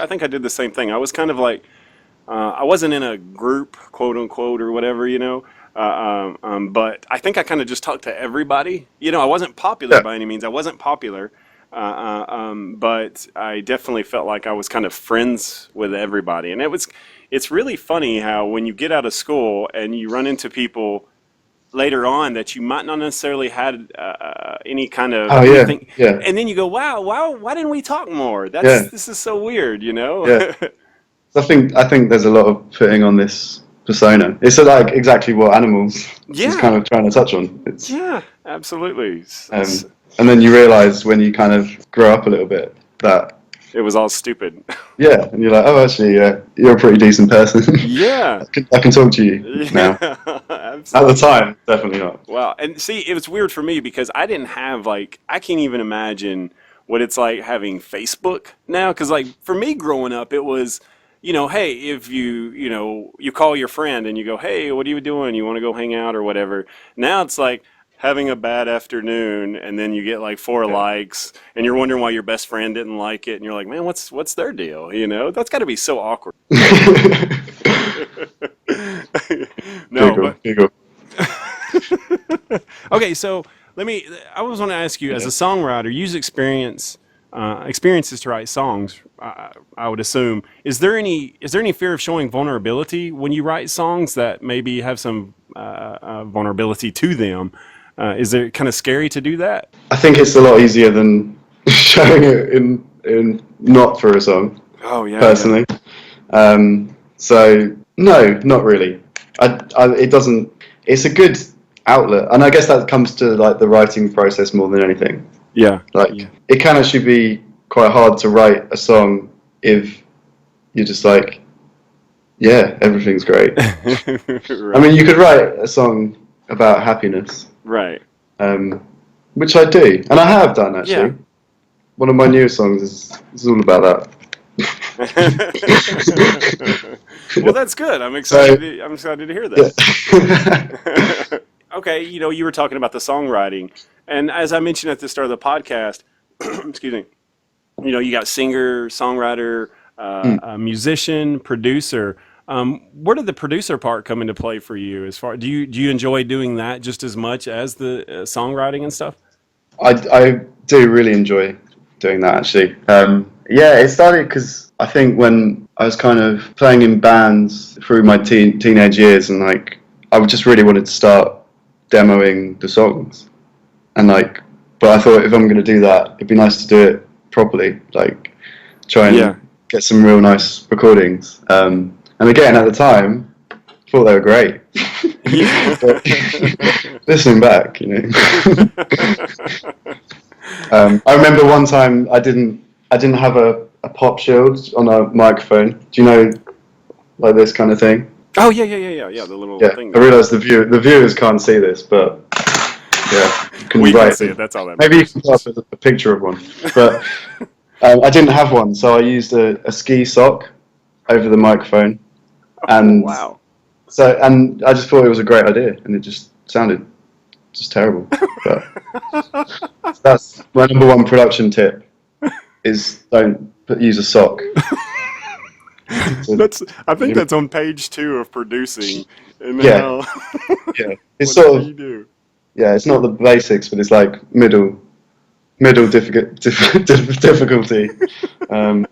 Speaker 1: I think I did the same thing. I was kind of like I wasn't in a group, quote unquote, or whatever, but I think I kind of just talked to everybody. I wasn't popular
Speaker 2: yeah,
Speaker 1: by any means. I wasn't popular, but I definitely felt like I was kind of friends with everybody, and it's really funny how when you get out of school and you run into people later on that you might not necessarily had any kind of
Speaker 2: Oh yeah,
Speaker 1: anything,
Speaker 2: yeah,
Speaker 1: and then you go, wow, why didn't we talk more?
Speaker 2: yeah,
Speaker 1: This is so weird, you know?
Speaker 2: yeah. I think there's a lot of putting on this persona. It's like exactly what Animals is kind
Speaker 1: Yeah,
Speaker 2: of trying to touch on. It's
Speaker 1: yeah, absolutely.
Speaker 2: and then you realise when you kind of grow up a little bit that
Speaker 1: It was all stupid.
Speaker 2: yeah, and you're like, oh, actually, yeah, you're a pretty decent person.
Speaker 1: Yeah,
Speaker 2: I can talk to you now.
Speaker 1: yeah,
Speaker 2: At the
Speaker 1: absolutely.
Speaker 2: time, definitely not.
Speaker 1: Wow. And see, it was weird for me because I didn't have like I can't even imagine what it's like having Facebook now. Because like for me growing up, it was, hey, if you call your friend and you go, hey, what are you doing? You want to go hang out or whatever. Now it's like having a bad afternoon and then you get like four
Speaker 2: Yeah.
Speaker 1: likes and you're wondering why your best friend didn't like it and you're like, man, what's their deal? That's got to be so awkward. No,
Speaker 2: Giggle,
Speaker 1: but
Speaker 2: giggle.
Speaker 1: okay, so I was want to ask you, as a
Speaker 2: Yeah.
Speaker 1: songwriter, use experiences to write songs. I would assume. Is there any fear of showing vulnerability when you write songs that maybe have some vulnerability to them? Is it kind of scary to do that?
Speaker 2: I think it's a lot easier than showing it in not for a song,
Speaker 1: Oh yeah, yeah,
Speaker 2: personally. So no, not really. It doesn't. It's a good outlet, and I guess that comes to like the writing process more than anything.
Speaker 1: yeah,
Speaker 2: Like
Speaker 1: yeah.
Speaker 2: it can actually be quite hard to write a song if you're just like, yeah, everything's great. I
Speaker 1: Right,
Speaker 2: mean, you could write a song about happiness,
Speaker 1: right.
Speaker 2: um, which I do, and I have done
Speaker 1: Yeah.
Speaker 2: actually. One of my newest songs is all about
Speaker 1: Well,
Speaker 2: that.
Speaker 1: that's good.
Speaker 2: So,
Speaker 1: I'm excited to hear
Speaker 2: yeah.
Speaker 1: that. Okay, you were talking about the songwriting, and as I mentioned at the start of the podcast, excuse me, you got singer, songwriter,
Speaker 2: Mm.
Speaker 1: a musician, producer. Where did the producer part come into play for you? As far do you enjoy doing that just as much as the songwriting and stuff?
Speaker 2: I do really enjoy doing that actually. Yeah, it started because I think when I was kind of playing in bands through my teenage years, and like I just really wanted to start demoing the songs, and like, but I thought if I'm going to do that, it'd be nice to do it properly, like try
Speaker 1: Yeah.
Speaker 2: and get some real nice recordings. And again, at the time, thought they were great.
Speaker 1: Yeah.
Speaker 2: But listening back, I remember one time I didn't have a pop shield on a microphone. Do you know like this kind of thing?
Speaker 1: Oh yeah, yeah, yeah, yeah, yeah. The little
Speaker 2: Yeah,
Speaker 1: thing
Speaker 2: I
Speaker 1: there.
Speaker 2: realised the viewers can't see this, but yeah, you can
Speaker 1: We can
Speaker 2: write.
Speaker 1: see it. That's all that
Speaker 2: Maybe you
Speaker 1: matters.
Speaker 2: can put up a picture of one, but I didn't have one, so I used a ski sock over the microphone,
Speaker 1: Oh
Speaker 2: and
Speaker 1: wow.
Speaker 2: and I just thought it was a great idea, and it just sounded just terrible. But that's my number one production tip: is use a sock. So,
Speaker 1: I think that's on page 2 of producing and
Speaker 2: yeah,
Speaker 1: how
Speaker 2: yeah. It's sort
Speaker 1: whatever
Speaker 2: of
Speaker 1: you do.
Speaker 2: yeah. It's not the basics, but it's like middle difficulty. Um,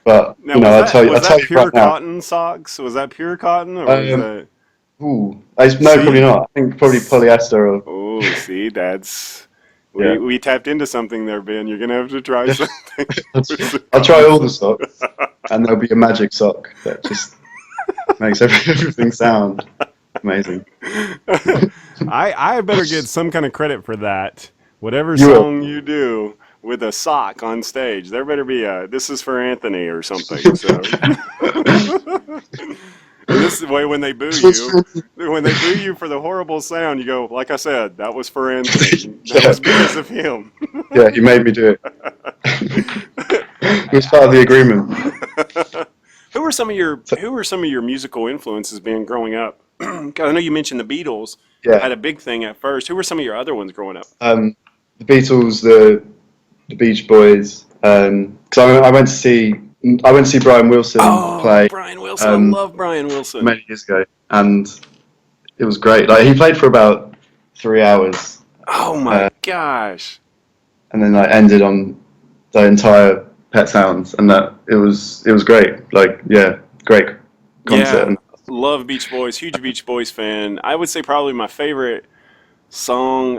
Speaker 2: but
Speaker 1: Now
Speaker 2: I'll
Speaker 1: was
Speaker 2: tell
Speaker 1: that
Speaker 2: you right
Speaker 1: pure
Speaker 2: now.
Speaker 1: cotton socks? Was that pure cotton or was
Speaker 2: Um,
Speaker 1: that
Speaker 2: no, probably
Speaker 1: see?
Speaker 2: not. I think probably polyester or
Speaker 1: Oh, see, that's
Speaker 2: yeah.
Speaker 1: we tapped into something there, Ben. You're gonna have to try something with the
Speaker 2: I'll try
Speaker 1: cotton
Speaker 2: all the
Speaker 1: socks.
Speaker 2: socks, and there'll be a magic sock that just makes everything sound amazing.
Speaker 1: I better get some kind of credit for that. Whatever
Speaker 2: You will.
Speaker 1: song you do with a sock on stage, there better be a "This is for Anthony" or something. So, and this is the way when they boo you for the horrible sound, you go, like I said, that was for Anthony. That
Speaker 2: Yeah,
Speaker 1: was because of him.
Speaker 2: yeah, he made me do it. It was part of the agreement. So,
Speaker 1: Who were some of your musical influences being growing up? 'Cause I know you mentioned the Beatles
Speaker 2: yeah,
Speaker 1: had a big thing at first. Who were some of your other ones growing up?
Speaker 2: the Beatles, the Beach Boys. Because I went to see Brian Wilson
Speaker 1: Oh,
Speaker 2: play
Speaker 1: Brian Wilson. I
Speaker 2: um,
Speaker 1: love Brian Wilson.
Speaker 2: many years ago, and it was great. Like he played for about 3 hours,
Speaker 1: Oh my gosh.
Speaker 2: and then like ended on the entire Pet Sounds, and that it was great. Like yeah, great concert.
Speaker 1: Yeah, love Beach Boys. Huge Beach Boys fan. I would say probably my favorite song,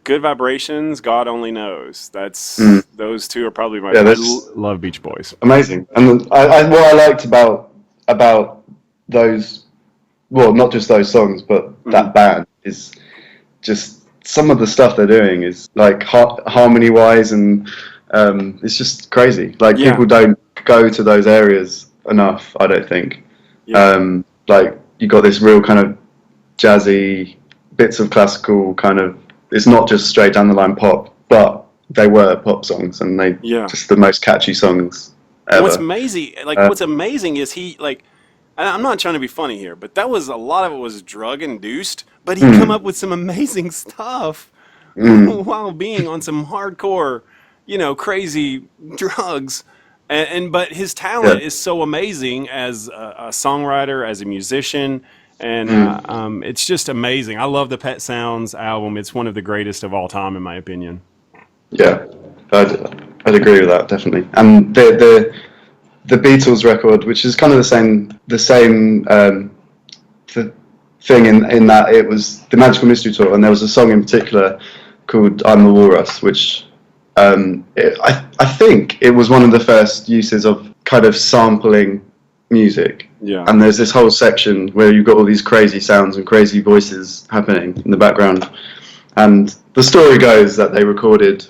Speaker 1: "Good Vibrations." God only knows.
Speaker 2: Mm,
Speaker 1: Those two are probably my.
Speaker 2: yeah, that's
Speaker 1: Love Beach Boys.
Speaker 2: amazing. And what I liked about those, well, not just those songs, but
Speaker 1: Hmm.
Speaker 2: that band is just some of the stuff they're doing is like harmony wise, and it's just crazy. Like
Speaker 1: Yeah,
Speaker 2: people don't go to those areas enough, I don't think.
Speaker 1: yeah,
Speaker 2: Like you got this real kind of jazzy bits of classical kind of. It's not just straight down the line pop, but they were pop songs, and they
Speaker 1: yeah.
Speaker 2: just the most catchy songs
Speaker 1: And what's
Speaker 2: ever.
Speaker 1: amazing,
Speaker 2: Uh,
Speaker 1: what's amazing is he like. And I'm not trying to be funny here, but that was a lot of it was drug induced. But he come
Speaker 2: mm,
Speaker 1: up with some amazing stuff
Speaker 2: mm,
Speaker 1: while being on some hardcore, crazy drugs. But his
Speaker 2: yeah.
Speaker 1: talent is so amazing as a songwriter, as a musician, and
Speaker 2: Mm.
Speaker 1: it's just amazing. I love the Pet Sounds album. It's one of the greatest of all time, in my opinion.
Speaker 2: Yeah, I'd agree with that definitely. And the Beatles record, which is kind of the same th- thing in that it was the Magical Mystery Tour, and there was a song in particular called "I'm the Walrus," which I think it was one of the first uses of kind of sampling music.
Speaker 1: Yeah,
Speaker 2: And there's this whole section where you've got all these crazy sounds and crazy voices happening in the background. And the story goes that they recorded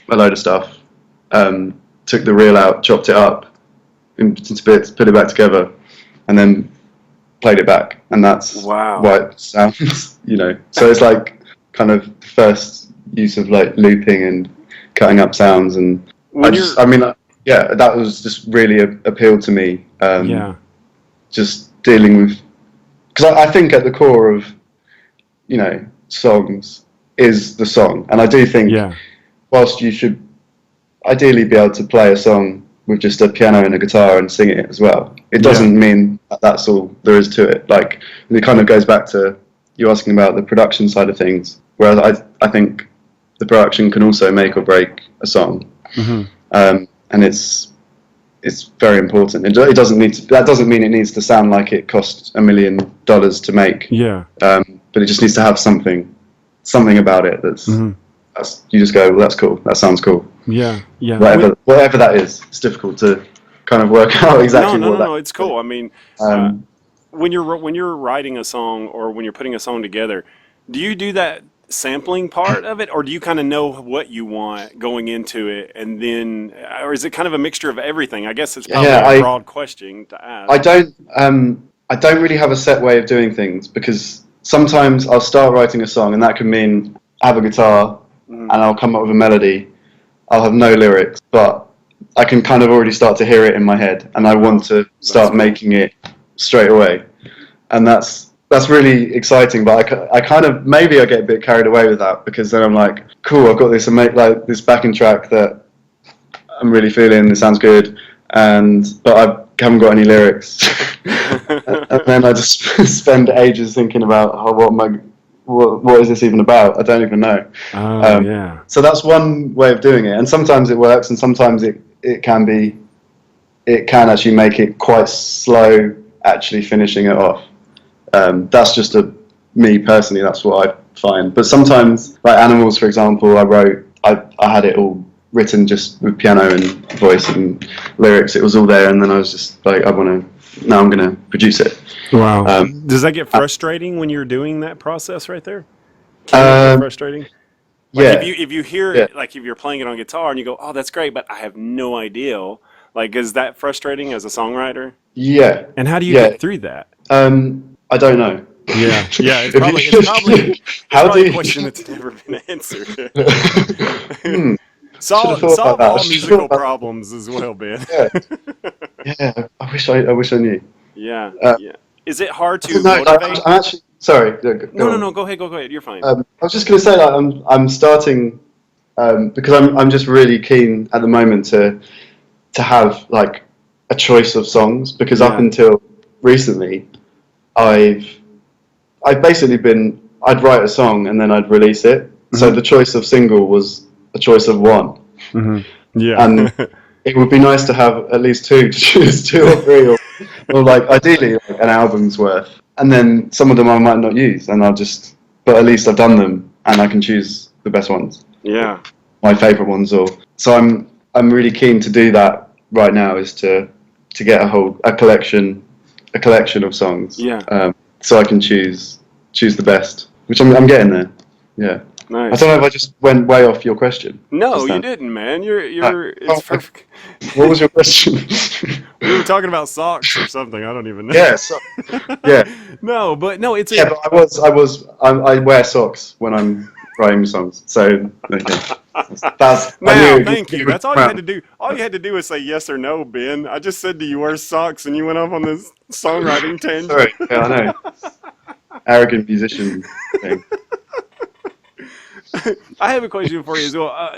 Speaker 2: a load of stuff, took the reel out, chopped it up into bits, put it back together, and then played it back. And that's
Speaker 1: wow.
Speaker 2: why it sounds, So it's like kind of the first use of like looping and cutting up sounds. And
Speaker 1: When you're,
Speaker 2: yeah, that was just really appealed to me.
Speaker 1: yeah,
Speaker 2: Just dealing with, because I think at the core of songs is the song, and I do think
Speaker 1: yeah,
Speaker 2: whilst you should ideally be able to play a song with just a piano and a guitar and sing it as well, it
Speaker 1: yeah,
Speaker 2: doesn't mean that that's all there is to it. Like, and it kind of goes back to you asking about the production side of things, whereas I think the production can also make or break a song,
Speaker 1: hmm,
Speaker 2: and it's very important. It doesn't need to, that doesn't mean it needs to sound like it cost $1 million to make,
Speaker 1: yeah,
Speaker 2: but it just needs to have something about it
Speaker 1: hmm,
Speaker 2: that's you just go, well, that's cool, that sounds cool.
Speaker 1: yeah, yeah.
Speaker 2: Whatever that is, it's difficult to kind of work out
Speaker 1: No,
Speaker 2: exactly
Speaker 1: no,
Speaker 2: what
Speaker 1: no,
Speaker 2: that
Speaker 1: no. It's
Speaker 2: is.
Speaker 1: cool. I mean, uh,
Speaker 2: Um,
Speaker 1: when you're writing a song or when you're putting a song together, do you do that sampling part of it, or do you kind of know what you want going into it, and then, or is it kind of a mixture of everything? I guess it's probably
Speaker 2: yeah,
Speaker 1: a broad question to
Speaker 2: I
Speaker 1: ask.
Speaker 2: don't I don't really have a set way of doing things, because sometimes I'll start writing a song and that can mean I have a guitar
Speaker 1: Hmm.
Speaker 2: and I'll come up with a melody. I'll have no lyrics, but I can kind of already start to hear it in my head, and I want to
Speaker 1: That's
Speaker 2: start
Speaker 1: cool.
Speaker 2: making it straight away. And that's really exciting. But I kind of, maybe I get a bit carried away with that, because then I'm like, cool, I've got this like this backing track that I'm really feeling. It sounds good, but I haven't got any lyrics. And then I just spend ages thinking about what is this even about? I don't even know.
Speaker 1: Oh
Speaker 2: Um,
Speaker 1: yeah,
Speaker 2: so that's one way of doing it, and sometimes it works, and sometimes it can actually make it quite slow actually finishing it off. That's just me personally. That's what I find. But sometimes, like Animals, for example, I had it all written just with piano and voice and lyrics. It was all there, and then I was just like, now I'm gonna produce it.
Speaker 1: wow.
Speaker 2: Um,
Speaker 1: Does that get frustrating when you're doing that process right there? Can it get
Speaker 2: um,
Speaker 1: frustrating? Like if
Speaker 2: yeah,
Speaker 1: you hear
Speaker 2: yeah,
Speaker 1: it, like if you're playing it on guitar and you go, "Oh, that's great," but I have no idea. Like, is that frustrating as a songwriter?
Speaker 2: yeah,
Speaker 1: And how do you
Speaker 2: yeah.
Speaker 1: get through that?
Speaker 2: I don't know.
Speaker 1: Yeah, yeah. It's
Speaker 2: If
Speaker 1: probably it's probably
Speaker 2: you,
Speaker 1: it's
Speaker 2: how
Speaker 1: probably a
Speaker 2: do
Speaker 1: question
Speaker 2: you,
Speaker 1: that's never been answered.
Speaker 2: hmm, should have
Speaker 1: solve
Speaker 2: thought about
Speaker 1: solve
Speaker 2: that. I
Speaker 1: all
Speaker 2: should have thought
Speaker 1: musical
Speaker 2: about
Speaker 1: problems as well, Ben.
Speaker 2: that. Yeah, yeah. I wish I knew.
Speaker 1: Yeah,
Speaker 2: Uh,
Speaker 1: yeah. Is it hard
Speaker 2: I don't
Speaker 1: to
Speaker 2: know. Like, I'm,
Speaker 1: motivate?
Speaker 2: I'm actually sorry.
Speaker 1: No,
Speaker 2: Go
Speaker 1: no,
Speaker 2: on.
Speaker 1: no. Go ahead, go ahead. You're fine.
Speaker 2: I was just going to say, like, I'm starting, because I'm just really keen at the moment to have like a choice of songs, because up
Speaker 1: Yeah.
Speaker 2: until recently I've I've basically been, I'd write a song and then I'd release it. So
Speaker 1: Hmm.
Speaker 2: the choice of single was a choice of one,
Speaker 1: Hmm. Yeah.
Speaker 2: and it would be nice to have at least two to choose, two or three, or Or like ideally like an album's worth, and then some of them I might not use, and but at least I've done them, and I can choose the best ones,
Speaker 1: Yeah.
Speaker 2: my favourite ones. Or so I'm really keen to do that right now, is to get a collection of songs,
Speaker 1: Yeah.
Speaker 2: so I can choose the best, which I'm getting there. Yeah. I
Speaker 1: Nice.
Speaker 2: don't know if I just went way off your question.
Speaker 1: No,
Speaker 2: Just
Speaker 1: you
Speaker 2: then.
Speaker 1: didn't, man. It's
Speaker 2: Oh,
Speaker 1: perfect.
Speaker 2: what was your question?
Speaker 1: We were talking about socks or something. I don't even know.
Speaker 2: Yeah, so, yeah,
Speaker 1: No, but no, it's
Speaker 2: yeah.
Speaker 1: a.
Speaker 2: But I wear socks when I'm writing songs. So okay. That's I
Speaker 1: Now,
Speaker 2: knew.
Speaker 1: thank you. That's all you had to do. All you had to do was say yes or no, Ben. I just said, do you wear socks? And you went off on this songwriting tangent.
Speaker 2: Sorry, yeah, I know. Arrogant musician thing.
Speaker 1: I have a question for you as well.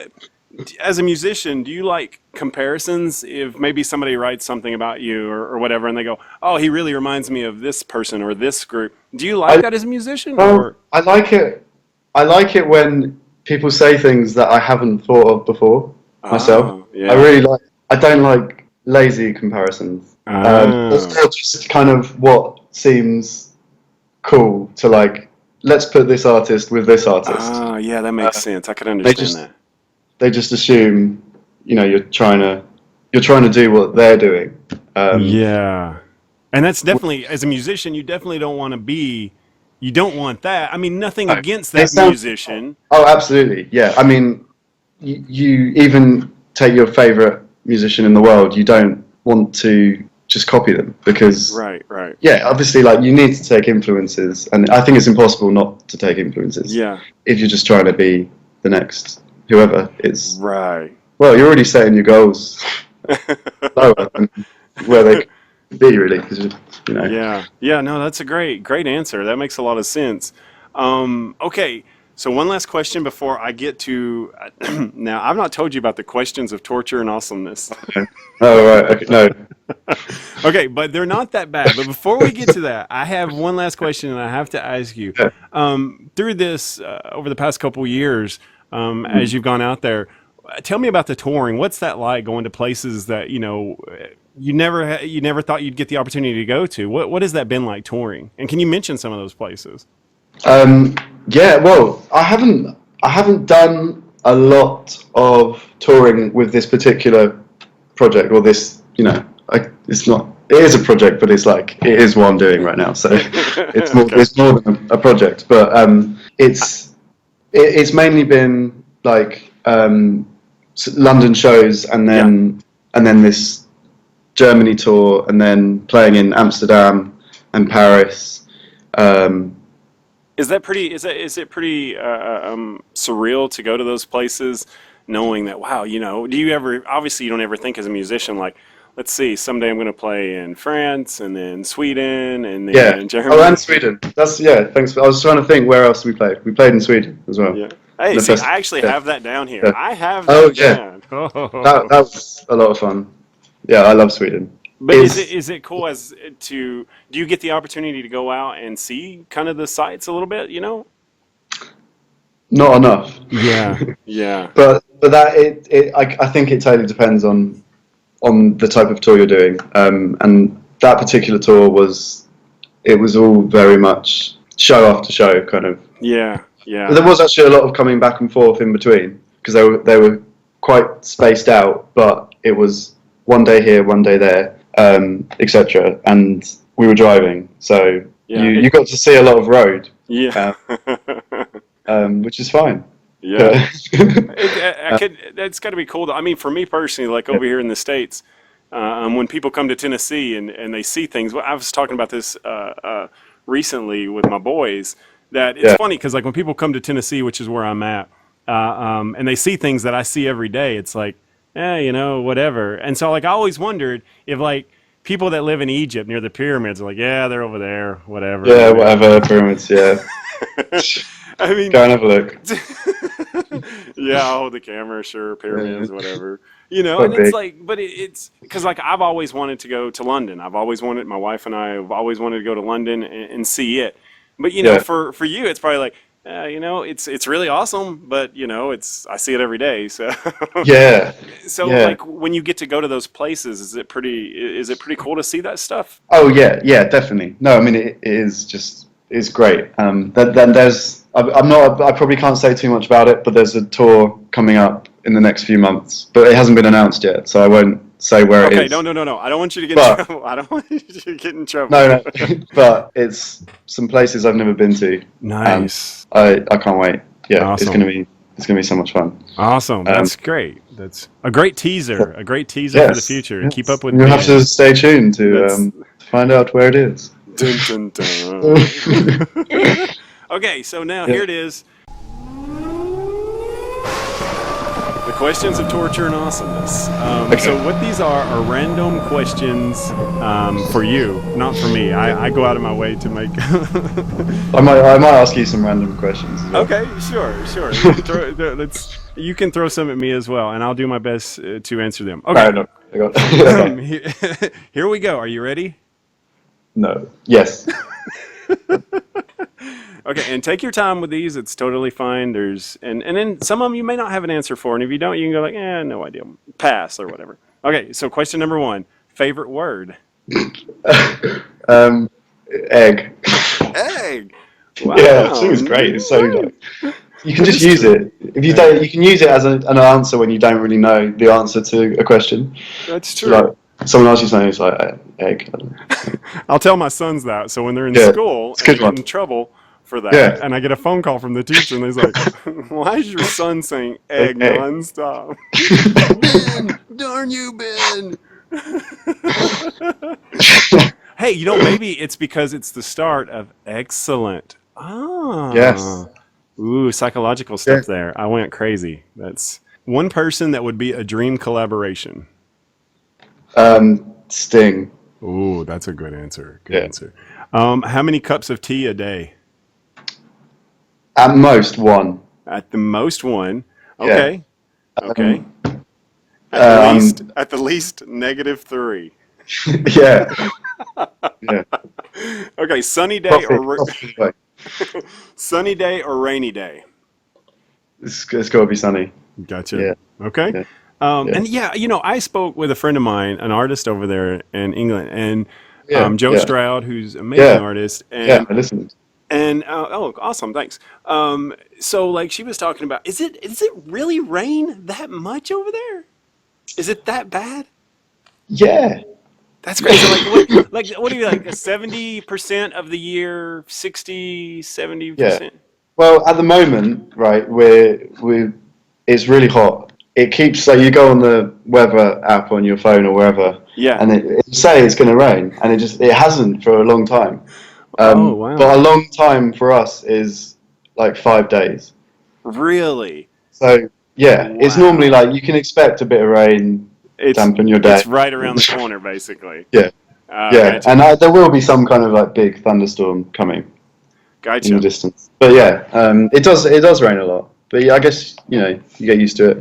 Speaker 1: As a musician, do you like comparisons? If maybe somebody writes something about you or whatever, and they go, "Oh, he really reminds me of this person or this group." Do you like
Speaker 2: I
Speaker 1: that as a musician,
Speaker 2: well,
Speaker 1: or?
Speaker 2: I like it. I like it when people say things that I haven't thought of before myself.
Speaker 1: Oh,
Speaker 2: I
Speaker 1: yeah.
Speaker 2: really like. I don't like lazy comparisons. It's
Speaker 1: Oh,
Speaker 2: more just kind of what seems cool to like. Let's put this artist with this artist.
Speaker 1: oh, yeah, that makes
Speaker 2: Uh,
Speaker 1: sense. I could
Speaker 2: they
Speaker 1: understand
Speaker 2: just
Speaker 1: that.
Speaker 2: they just assume, you're trying to do what they're doing. Um,
Speaker 1: Yeah. And that's definitely, as a musician, you definitely don't want to be, you don't want that. I mean, nothing
Speaker 2: no,
Speaker 1: against
Speaker 2: they
Speaker 1: that
Speaker 2: sound.
Speaker 1: musician.
Speaker 2: Oh, absolutely. Yeah. I mean, you even take your favorite musician in the world. You don't want to just copy them because,
Speaker 1: Right, right.
Speaker 2: yeah, obviously, like you need to take influences, and I think it's impossible not to take influences
Speaker 1: Yeah,
Speaker 2: if you're just trying to be the next whoever. It's
Speaker 1: right.
Speaker 2: well, you're already setting your goals lower than where they could be, really, because you know.
Speaker 1: Yeah, yeah, no, that's a great answer. That makes a lot of sense. Okay, so one last question before I get to. Now, I've not told you about the questions of torture and awesomeness.
Speaker 2: Oh right, okay, no.
Speaker 1: Okay, but they're not that bad. But before we get to that, I have one last question, and I have to ask you.
Speaker 2: Yeah.
Speaker 1: Through this, over the past couple years, as you've gone out there, tell me about the touring. What's that like going to places that you never thought you'd get the opportunity to go to? What has that been like touring? And can you mention some of those places?
Speaker 2: Um, yeah, well, I haven't done a lot of touring with this particular project, or this, it's not. It is a project, but it is what I'm doing right now. So
Speaker 1: Okay.
Speaker 2: it's more than a project, but it's mainly been like London shows,
Speaker 1: Yeah.
Speaker 2: and then this Germany tour, and then playing in Amsterdam and Paris. Um,
Speaker 1: Is that pretty? Is it pretty surreal to go to those places, knowing that wow, do you ever? Obviously, you don't ever think as a musician like, let's see, someday I'm going to play in France and then Sweden and
Speaker 2: Yeah.
Speaker 1: then
Speaker 2: Oh,
Speaker 1: Germany.
Speaker 2: and Sweden. That's yeah. Thanks. I was trying to think where else we played. We played in Sweden as well.
Speaker 1: Yeah. Hey,
Speaker 2: The
Speaker 1: see,
Speaker 2: festival.
Speaker 1: I actually
Speaker 2: Yeah.
Speaker 1: have that down here.
Speaker 2: Yeah.
Speaker 1: I have
Speaker 2: Oh
Speaker 1: that
Speaker 2: yeah.
Speaker 1: down.
Speaker 2: That was a lot of fun. Yeah, I love Sweden.
Speaker 1: But
Speaker 2: It's
Speaker 1: is it cool as to do you get the opportunity to go out and see kind of the sights a little bit,
Speaker 2: not enough.
Speaker 1: Yeah, yeah,
Speaker 2: But I think it totally depends on the type of tour you're doing. And that particular tour was all very much show after show kind of.
Speaker 1: yeah,
Speaker 2: But
Speaker 1: yeah,
Speaker 2: there was actually a lot of coming back and forth in between because they were quite spaced out, but it was one day here, one day there, etc. And we were driving, so
Speaker 1: yeah,
Speaker 2: you got to see a lot of road,
Speaker 1: yeah,
Speaker 2: uh, which is fine.
Speaker 1: yeah.
Speaker 2: Yeah.
Speaker 1: That's got to be cool. I mean, for me personally, like over here in the States, when people come to Tennessee and they see things, well, I was talking about this recently with my boys, that it's
Speaker 2: Yeah.
Speaker 1: funny because like when people come to Tennessee, which is where I'm at, and they see things that I see every day, it's like, whatever. And so like I always wondered if like people that live in Egypt near the pyramids are like, yeah, they're over there, whatever.
Speaker 2: Yeah, whatever, pyramids, yeah.
Speaker 1: I mean,
Speaker 2: Go and have a look.
Speaker 1: yeah, I'll hold the camera, sure,
Speaker 2: Yeah.
Speaker 1: pyramids, whatever. And
Speaker 2: Quite
Speaker 1: it's
Speaker 2: big.
Speaker 1: like, but it's because like I've always wanted to go to London. I've always wanted, my wife and I have always wanted to go to London and see it. But
Speaker 2: Yeah.
Speaker 1: for you, it's probably like, it's really awesome, but I see it every day. So,
Speaker 2: Yeah,
Speaker 1: so
Speaker 2: yeah.
Speaker 1: like when you get to go to those places, is it pretty cool to see that stuff?
Speaker 2: Oh yeah, yeah, definitely. No, I mean it is just it's great. Then I'm not. I probably can't say too much about it, but there's a tour coming up in the next few months, but it hasn't been announced yet, so I won't say where it
Speaker 1: Okay, no,
Speaker 2: is.
Speaker 1: no, no, no. I don't want you to get in
Speaker 2: But
Speaker 1: trouble. I don't want you to get in trouble.
Speaker 2: no, no, but it's some places I've never been to, and
Speaker 1: Nice.
Speaker 2: I can't wait. Yeah,
Speaker 1: Awesome.
Speaker 2: it's gonna be so much fun.
Speaker 1: Awesome.
Speaker 2: Um,
Speaker 1: That's great. That's a great teaser. A great teaser for the
Speaker 2: yes,
Speaker 1: future. Keep up
Speaker 2: yes.
Speaker 1: with
Speaker 2: You'll have to
Speaker 1: Ben.
Speaker 2: stay tuned
Speaker 1: That's
Speaker 2: to find out where it is.
Speaker 1: dun dun dun. Okay, so now here
Speaker 2: Yeah.
Speaker 1: it is. The questions of torture and awesomeness. So
Speaker 2: Okay.
Speaker 1: what these are random questions for you, not for me. I go out of my way to make.
Speaker 2: I might ask you some random questions as well.
Speaker 1: Okay, sure. You can throw some at me as well, and I'll do my best to answer them.
Speaker 2: No,
Speaker 1: Okay.
Speaker 2: no. Okay.
Speaker 1: Here we go. Are you ready?
Speaker 2: No. Yes.
Speaker 1: Okay, and take your time with these. It's totally fine. And then some of them you may not have an answer for, and if you don't, you can go like, no idea, pass or whatever. Okay, so question number one: favorite word?
Speaker 2: um, egg.
Speaker 1: Egg.
Speaker 2: Yeah, I think
Speaker 1: Wow,
Speaker 2: it's great. It's so like you can
Speaker 1: that
Speaker 2: just
Speaker 1: is
Speaker 2: use
Speaker 1: true.
Speaker 2: it. If you
Speaker 1: Yeah,
Speaker 2: don't, you can use it as an answer when you don't really know the answer to a question.
Speaker 1: that's
Speaker 2: So, like
Speaker 1: true.
Speaker 2: someone asks you something, it's like egg. I don't know.
Speaker 1: I'll tell my sons that. So when they're in
Speaker 2: Yeah,
Speaker 1: school
Speaker 2: it's a
Speaker 1: and
Speaker 2: good
Speaker 1: get
Speaker 2: one.
Speaker 1: in trouble for that,
Speaker 2: Yeah,
Speaker 1: and I get a phone call from the teacher, and he's like, "Why is your son saying egg
Speaker 2: egg.
Speaker 1: nonstop?" Ben, darn you, Ben. Hey, maybe it's because it's the start of excellent.
Speaker 2: Yes.
Speaker 1: Ah, ooh, psychological
Speaker 2: Yeah.
Speaker 1: stuff there. I went crazy. That's one person that would be a dream collaboration.
Speaker 2: Sting.
Speaker 1: Ooh, that's a good answer. Good
Speaker 2: Yeah.
Speaker 1: answer. How many cups of tea a day?
Speaker 2: At most one.
Speaker 1: At the most one.
Speaker 2: Yeah.
Speaker 1: Okay. Okay.
Speaker 2: Um, I'm.
Speaker 1: At the least, -3.
Speaker 2: Yeah. Yeah.
Speaker 1: Okay, sunny day
Speaker 2: Coffee.
Speaker 1: or
Speaker 2: Coffee. Like,
Speaker 1: sunny day or rainy day.
Speaker 2: it's got to be sunny.
Speaker 1: Gotcha.
Speaker 2: Yeah.
Speaker 1: Okay.
Speaker 2: Yeah. Yeah.
Speaker 1: And yeah, I spoke with a friend of mine, an artist over there in England, and
Speaker 2: Yeah.
Speaker 1: Joe
Speaker 2: Yeah.
Speaker 1: Stroud, who's an amazing
Speaker 2: Yeah.
Speaker 1: artist,
Speaker 2: Yeah. I listened.
Speaker 1: and oh, awesome, thanks. So like she was talking about, is it really rain that much over there? Is it that bad?
Speaker 2: Yeah.
Speaker 1: That's crazy. What do you like? 70% of the year, 60,
Speaker 2: Yeah.
Speaker 1: 70%?
Speaker 2: Well, at the moment, right, we it's really hot. It keeps so you go on the weather app on your phone or wherever,
Speaker 1: Yeah.
Speaker 2: and it say it's going to rain, and it hasn't for a long time.
Speaker 1: Oh,
Speaker 2: But
Speaker 1: wow.
Speaker 2: a long time for us is like 5 days.
Speaker 1: Really?
Speaker 2: So yeah, it's normally
Speaker 1: Wow.
Speaker 2: like you can expect a bit of rain,
Speaker 1: It's
Speaker 2: dampen your day.
Speaker 1: it's right around the corner, basically.
Speaker 2: Yeah, yeah,
Speaker 1: Gotcha.
Speaker 2: and there will be some kind of like big thunderstorm coming in the
Speaker 1: Gotcha.
Speaker 2: distance. But yeah, it does rain a lot. But yeah, I guess you get used to it.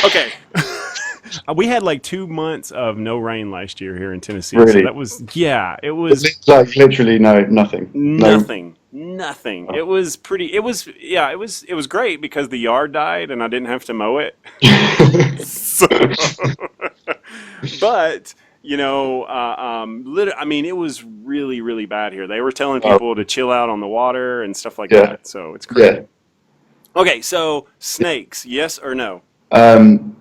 Speaker 1: Okay. We had like 2 months of no rain last year here in Tennessee. So
Speaker 2: Really,
Speaker 1: that was, yeah, it was
Speaker 2: like literally nothing. No.
Speaker 1: nothing. Nothing. It was great because the yard died and I didn't have to mow it. So, but I mean, it was really, really bad here. They were telling
Speaker 2: Oh,
Speaker 1: people to chill out on the water and stuff like
Speaker 2: yeah,
Speaker 1: that. So it's
Speaker 2: yeah.
Speaker 1: crazy. Okay, so snakes, yes or no?
Speaker 2: Um,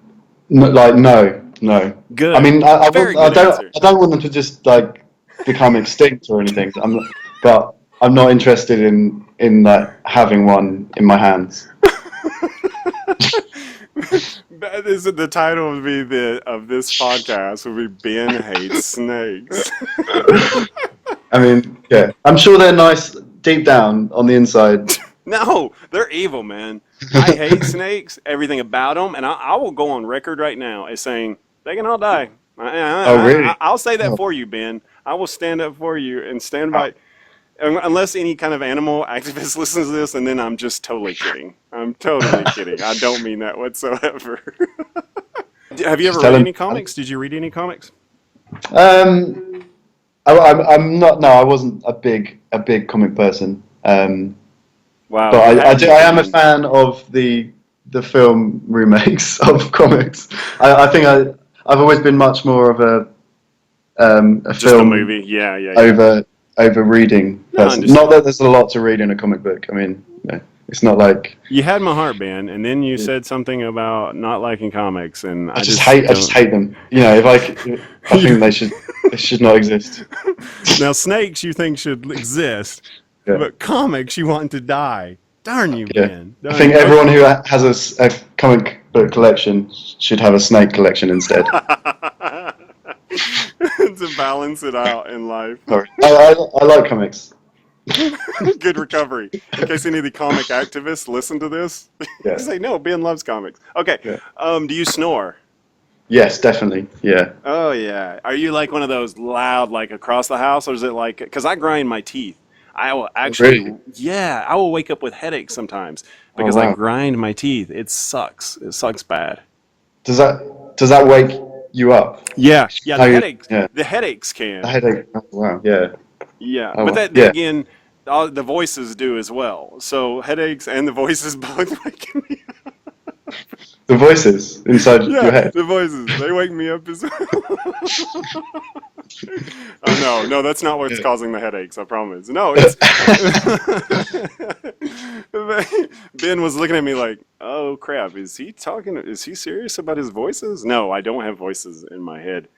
Speaker 2: like no, no. I
Speaker 1: Good.
Speaker 2: mean, I
Speaker 1: Very
Speaker 2: want,
Speaker 1: good answer.
Speaker 2: I don't want them to just like become extinct or anything. But I'm not interested in like having one in my hands.
Speaker 1: That is the title of this podcast will be Ben hates snakes.
Speaker 2: I mean, yeah, I'm sure they're nice deep down on the inside.
Speaker 1: No, they're evil, man. I hate snakes, everything about them, and I will go on record right now as saying they can all die.
Speaker 2: Oh, really?
Speaker 1: I'll say that
Speaker 2: Oh,
Speaker 1: for you, Ben. I will stand up for you and stand
Speaker 2: oh.
Speaker 1: by. Unless any kind of animal activist listens to this, and then I'm just totally kidding. I'm totally kidding. I don't mean that whatsoever. Have you
Speaker 2: Just
Speaker 1: ever
Speaker 2: tell
Speaker 1: read
Speaker 2: them.
Speaker 1: any comics? Did you read any comics?
Speaker 2: Um, I'm not. No, I wasn't a big comic person.
Speaker 1: Wow, you
Speaker 2: But
Speaker 1: had me
Speaker 2: I am a
Speaker 1: thinking
Speaker 2: fan of the film remakes of comics. I think I've always been much more of a
Speaker 1: just the
Speaker 2: film
Speaker 1: movie. Yeah, yeah, yeah.
Speaker 2: over reading
Speaker 1: No, I
Speaker 2: person. Not
Speaker 1: understand.
Speaker 2: that there's a lot to read in a comic book. I mean, it's not like
Speaker 1: You had my heart, Ben, and then you said something about not liking comics, and I just
Speaker 2: I just
Speaker 1: don't.
Speaker 2: hate them. You know, I think they should not exist.
Speaker 1: Now, snakes you think should exist,
Speaker 2: Yeah,
Speaker 1: but comics you want to die. Darn you,
Speaker 2: yeah.
Speaker 1: Ben.
Speaker 2: I
Speaker 1: Darn
Speaker 2: think
Speaker 1: you.
Speaker 2: everyone who has a comic book collection should have a snake collection instead.
Speaker 1: To balance it out in life.
Speaker 2: Sorry, I like comics.
Speaker 1: Good recovery. In case any of the comic activists listen to this, you
Speaker 2: Yeah,
Speaker 1: say, no, Ben loves comics. Okay.
Speaker 2: yeah.
Speaker 1: Do you snore?
Speaker 2: Yes, definitely. Yeah.
Speaker 1: Oh, yeah. Are you like one of those loud, like across the house, or is it like, because I grind my teeth. I will
Speaker 2: Oh, really?
Speaker 1: actually, yeah, I will wake up with headaches sometimes
Speaker 2: Oh,
Speaker 1: because I
Speaker 2: wow.
Speaker 1: grind my teeth. It sucks. It sucks bad.
Speaker 2: Does that wake you up?
Speaker 1: Yeah, yeah,
Speaker 2: How you? Yeah.
Speaker 1: the headaches
Speaker 2: The
Speaker 1: can.
Speaker 2: headache. Oh, wow. Yeah.
Speaker 1: Yeah,
Speaker 2: Oh,
Speaker 1: but
Speaker 2: wow.
Speaker 1: that then
Speaker 2: Yeah.
Speaker 1: again, all the voices do as well. So headaches and the voices both wake me.
Speaker 2: The voices inside your
Speaker 1: Yeah,
Speaker 2: head.
Speaker 1: the voices they wake me up as well. Oh no, no, that's not what's
Speaker 2: Yeah.
Speaker 1: causing the headaches. I promise. No, it's Ben was looking at me like, "Oh crap, is he talking? Is he serious about his voices?" No, I don't have voices in my head.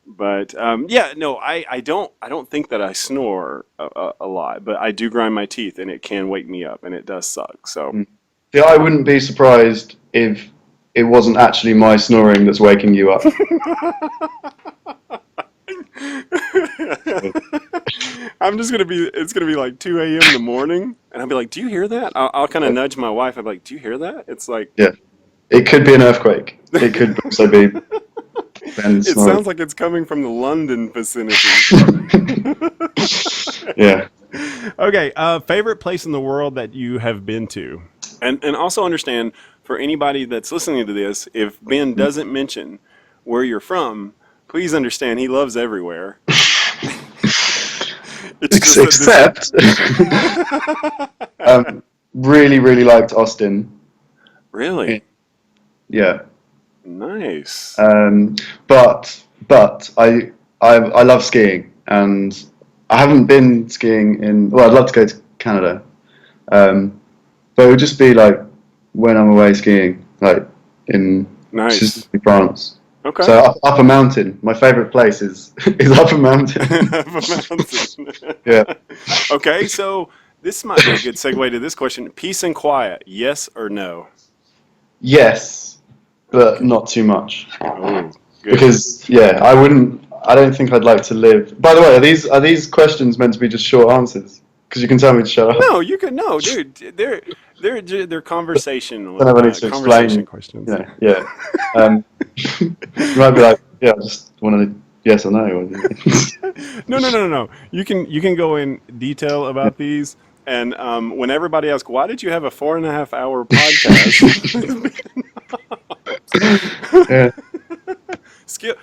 Speaker 1: But yeah, no, I don't think that I snore a lot, but I do grind my teeth, and it can wake me up, and it does suck. So
Speaker 2: Yeah, I wouldn't be surprised if it wasn't actually my snoring that's waking you up.
Speaker 1: I'm just gonna be. It's gonna be like 2 a.m. in the morning, and I'll be like, "Do you hear that?" I'll kind of nudge my wife. I'm like, "Do you hear that?" It's like
Speaker 2: Yeah. It could be an earthquake. It could also be Ben
Speaker 1: it
Speaker 2: snoring.
Speaker 1: sounds like it's coming from the London vicinity.
Speaker 2: Yeah.
Speaker 1: Okay, favorite place in the world that you have been to, and also understand for anybody that's listening to this, if Ben doesn't mention where you're from, please understand he loves everywhere. It's just that
Speaker 2: Except, really, really liked Austin.
Speaker 1: really
Speaker 2: Yeah.
Speaker 1: nice.
Speaker 2: Um, but I love skiing, and I haven't been skiing in. Well, I'd love to go to Canada, but it would just be like when I'm away skiing, like in
Speaker 1: Nice.
Speaker 2: specifically France.
Speaker 1: Okay.
Speaker 2: So up a mountain. My favorite place is is up a mountain.
Speaker 1: Up a mountain.
Speaker 2: Yeah.
Speaker 1: Okay, so this might be a good segue to this question. Peace and quiet, yes or no?
Speaker 2: Yes, but not too much.
Speaker 1: Oh, good.
Speaker 2: Because yeah, I wouldn't. I don't think I'd like to live. By the way, are these questions meant to be just short answers? Because you can tell me to shut up.
Speaker 1: No, you could no, dude. They're conversational
Speaker 2: I don't have any to
Speaker 1: conversation
Speaker 2: explain.
Speaker 1: questions.
Speaker 2: You know, yeah. You might be like, yeah, I just want to yes or no.
Speaker 1: No. You can go in detail about these. And when everybody asks, why did you have a 4.5 hour podcast?
Speaker 2: Yeah,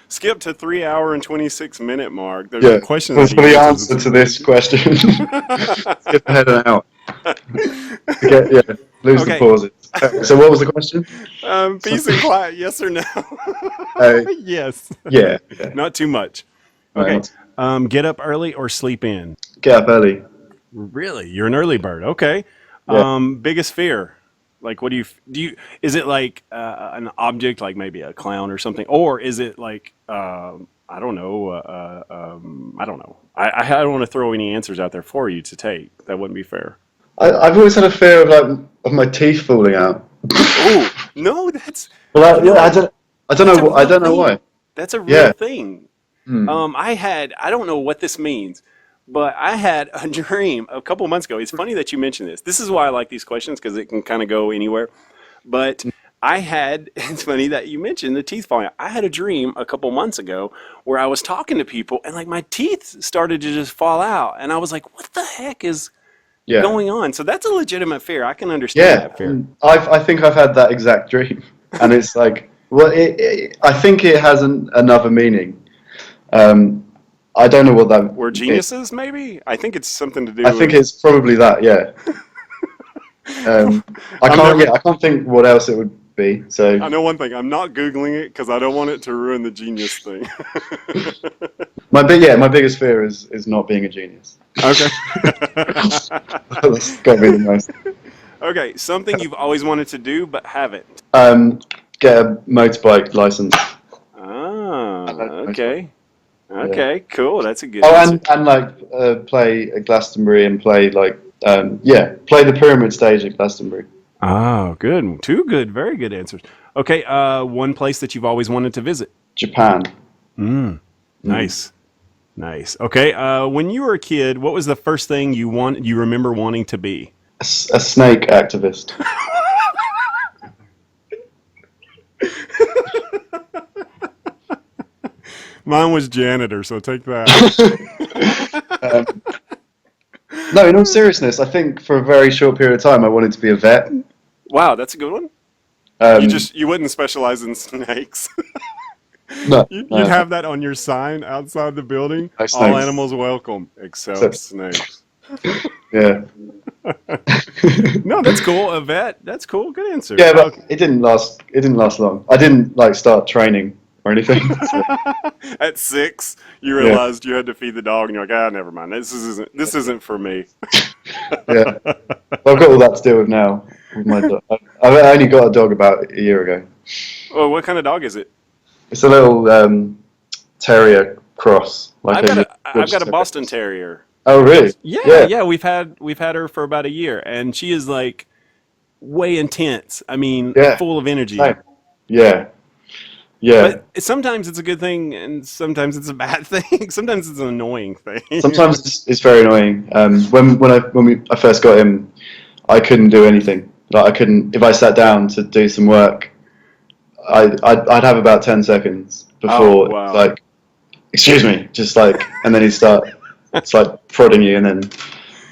Speaker 1: skip to 3 hour and 26 minute mark. There's
Speaker 2: yeah.
Speaker 1: a question
Speaker 2: For
Speaker 1: that he
Speaker 2: the
Speaker 1: answers.
Speaker 2: answer to this question, skip ahead and out. Lose the
Speaker 1: Okay.
Speaker 2: pauses. So what was the question?
Speaker 1: Peace and quiet, yes or no?
Speaker 2: Uh,
Speaker 1: Yes.
Speaker 2: yeah, yeah.
Speaker 1: Not too much.
Speaker 2: No,
Speaker 1: Okay.
Speaker 2: not-
Speaker 1: Get up early or sleep in?
Speaker 2: Get up early.
Speaker 1: Really? You're an early bird. Okay.
Speaker 2: Yeah.
Speaker 1: Biggest fear? Like, what do you, is it like an object, like maybe a clown or something? Or is it like, I don't know, I don't know. I don't want to throw any answers out there for you to take. That wouldn't be fair.
Speaker 2: I've always had a fear of of my teeth falling out.
Speaker 1: Oh, no, that's,
Speaker 2: Well,
Speaker 1: you know
Speaker 2: yeah,
Speaker 1: what?
Speaker 2: I don't
Speaker 1: That's a
Speaker 2: know. I
Speaker 1: real
Speaker 2: don't know
Speaker 1: thing.
Speaker 2: why.
Speaker 1: That's a real
Speaker 2: Yeah.
Speaker 1: thing.
Speaker 2: Hmm.
Speaker 1: I don't know what this means, but I had a dream a couple months ago. It's funny that you mentioned this. This is why I like these questions because it can kind of go anywhere. But it's funny that you mentioned the teeth falling out. I had a dream a couple months ago where I was talking to people and like my teeth started to just fall out. And I was like, what the heck is
Speaker 2: Yeah.
Speaker 1: going on? So that's a legitimate fear. I can understand
Speaker 2: Yeah.
Speaker 1: that fear.
Speaker 2: I think I've had that exact dream, and it's like, well, I think it has another meaning. I don't know what that
Speaker 1: We're
Speaker 2: is.
Speaker 1: geniuses, maybe? I think it's something to
Speaker 2: I
Speaker 1: do
Speaker 2: think
Speaker 1: with.
Speaker 2: it's probably that. Yeah. I
Speaker 1: I'm
Speaker 2: can't.
Speaker 1: never.
Speaker 2: Yeah, I can't think what else it would be. So
Speaker 1: I know one thing. I'm not googling it because I don't want it to ruin the genius thing.
Speaker 2: my biggest fear is not being a genius.
Speaker 1: Okay.
Speaker 2: That's got to be the most.
Speaker 1: Okay. Something you've always wanted to do but haven't.
Speaker 2: Um, get a motorbike license.
Speaker 1: Ah.
Speaker 2: I know motorbike.
Speaker 1: Okay.
Speaker 2: Yeah.
Speaker 1: Okay. Cool. That's a good
Speaker 2: Oh,
Speaker 1: answer.
Speaker 2: and like play at Glastonbury and play like play the pyramid stage at Glastonbury.
Speaker 1: Oh, good. Two good. Very good answers. Okay. One place that you've always wanted to visit.
Speaker 2: Japan.
Speaker 1: Mm.
Speaker 2: Mm.
Speaker 1: Nice. Nice. Okay. When you were a kid, what was the first thing you remember wanting to be?
Speaker 2: A snake activist.
Speaker 1: Mine was janitor, so take that.
Speaker 2: um, no, in all seriousness, I think for a very short period of time I wanted to be a vet.
Speaker 1: Wow, that's a good one.
Speaker 2: Um,
Speaker 1: You wouldn't specialize in snakes.
Speaker 2: no,
Speaker 1: You'd
Speaker 2: no,
Speaker 1: have that on your sign outside the building.
Speaker 2: no
Speaker 1: All
Speaker 2: snakes.
Speaker 1: animals welcome, except
Speaker 2: So,
Speaker 1: snakes.
Speaker 2: yeah.
Speaker 1: No, that's cool. A vet. That's cool. Good answer.
Speaker 2: Yeah, but it didn't last. It didn't last long. I didn't like start training or anything. So,
Speaker 1: At 6, you
Speaker 2: yeah,
Speaker 1: realized you had to feed the dog, and you're like, ah, never mind. This isn't for me.
Speaker 2: yeah. I've got all that to deal with now with my dog. I only got a dog about a year ago.
Speaker 1: Well, what kind of dog is it?
Speaker 2: It's a little terrier cross, like a
Speaker 1: I've
Speaker 2: Yorkshire
Speaker 1: got a
Speaker 2: terrier.
Speaker 1: Boston Terrier.
Speaker 2: Oh, really?
Speaker 1: Yeah,
Speaker 2: Yeah.
Speaker 1: yeah. We've had her for about a year, and she is like way intense. I mean,
Speaker 2: Yeah.
Speaker 1: full of energy.
Speaker 2: Same. Yeah. Yeah.
Speaker 1: But sometimes it's a good thing, and sometimes it's a bad thing. Sometimes it's an annoying thing.
Speaker 2: Sometimes it's very annoying. I first got him, I couldn't do anything. Like I couldn't if I sat down to do some work, I'd have about 10 seconds
Speaker 1: Oh
Speaker 2: before it's
Speaker 1: wow.
Speaker 2: like, excuse me, just like, and then he'd start, it's like prodding you, and then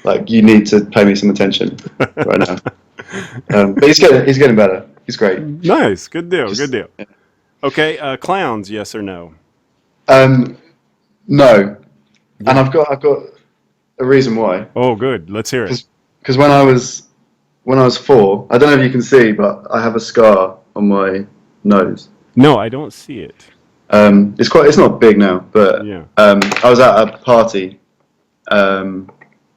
Speaker 2: like you need to pay me some attention right now. But he's getting better. He's great.
Speaker 1: Nice. Good deal. Good
Speaker 2: Just
Speaker 1: deal. Okay. Clowns. Yes or no?
Speaker 2: um, no, and
Speaker 1: Yeah.
Speaker 2: I've got a reason why.
Speaker 1: Oh, good. Let's hear it.
Speaker 2: Because when I was 4, I don't know if you can see, but I have a scar on my nose.
Speaker 1: No, I don't see it.
Speaker 2: It's not big now, but
Speaker 1: Yeah.
Speaker 2: I was at a party,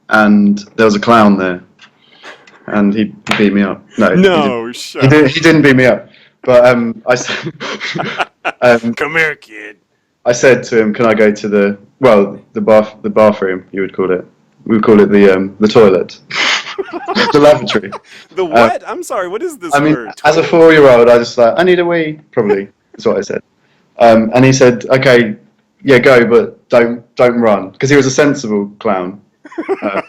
Speaker 2: and there was a clown there, and he beat me up. No,
Speaker 1: No,
Speaker 2: he
Speaker 1: shut
Speaker 2: didn't.
Speaker 1: up.
Speaker 2: He didn't beat me up, but um,
Speaker 1: Come here, kid.
Speaker 2: I said to him, "Can I go to the bathroom? You would call it. We would call it the toilet, the lavatory."
Speaker 1: The
Speaker 2: Um,
Speaker 1: what? I'm sorry. What is this
Speaker 2: I mean,
Speaker 1: word?
Speaker 2: as a
Speaker 1: Toilet?
Speaker 2: 4-year-old, I just like, I need a wee, probably, is what I said. And he said, okay, yeah, go, but don't run. Because he was a sensible clown, uh,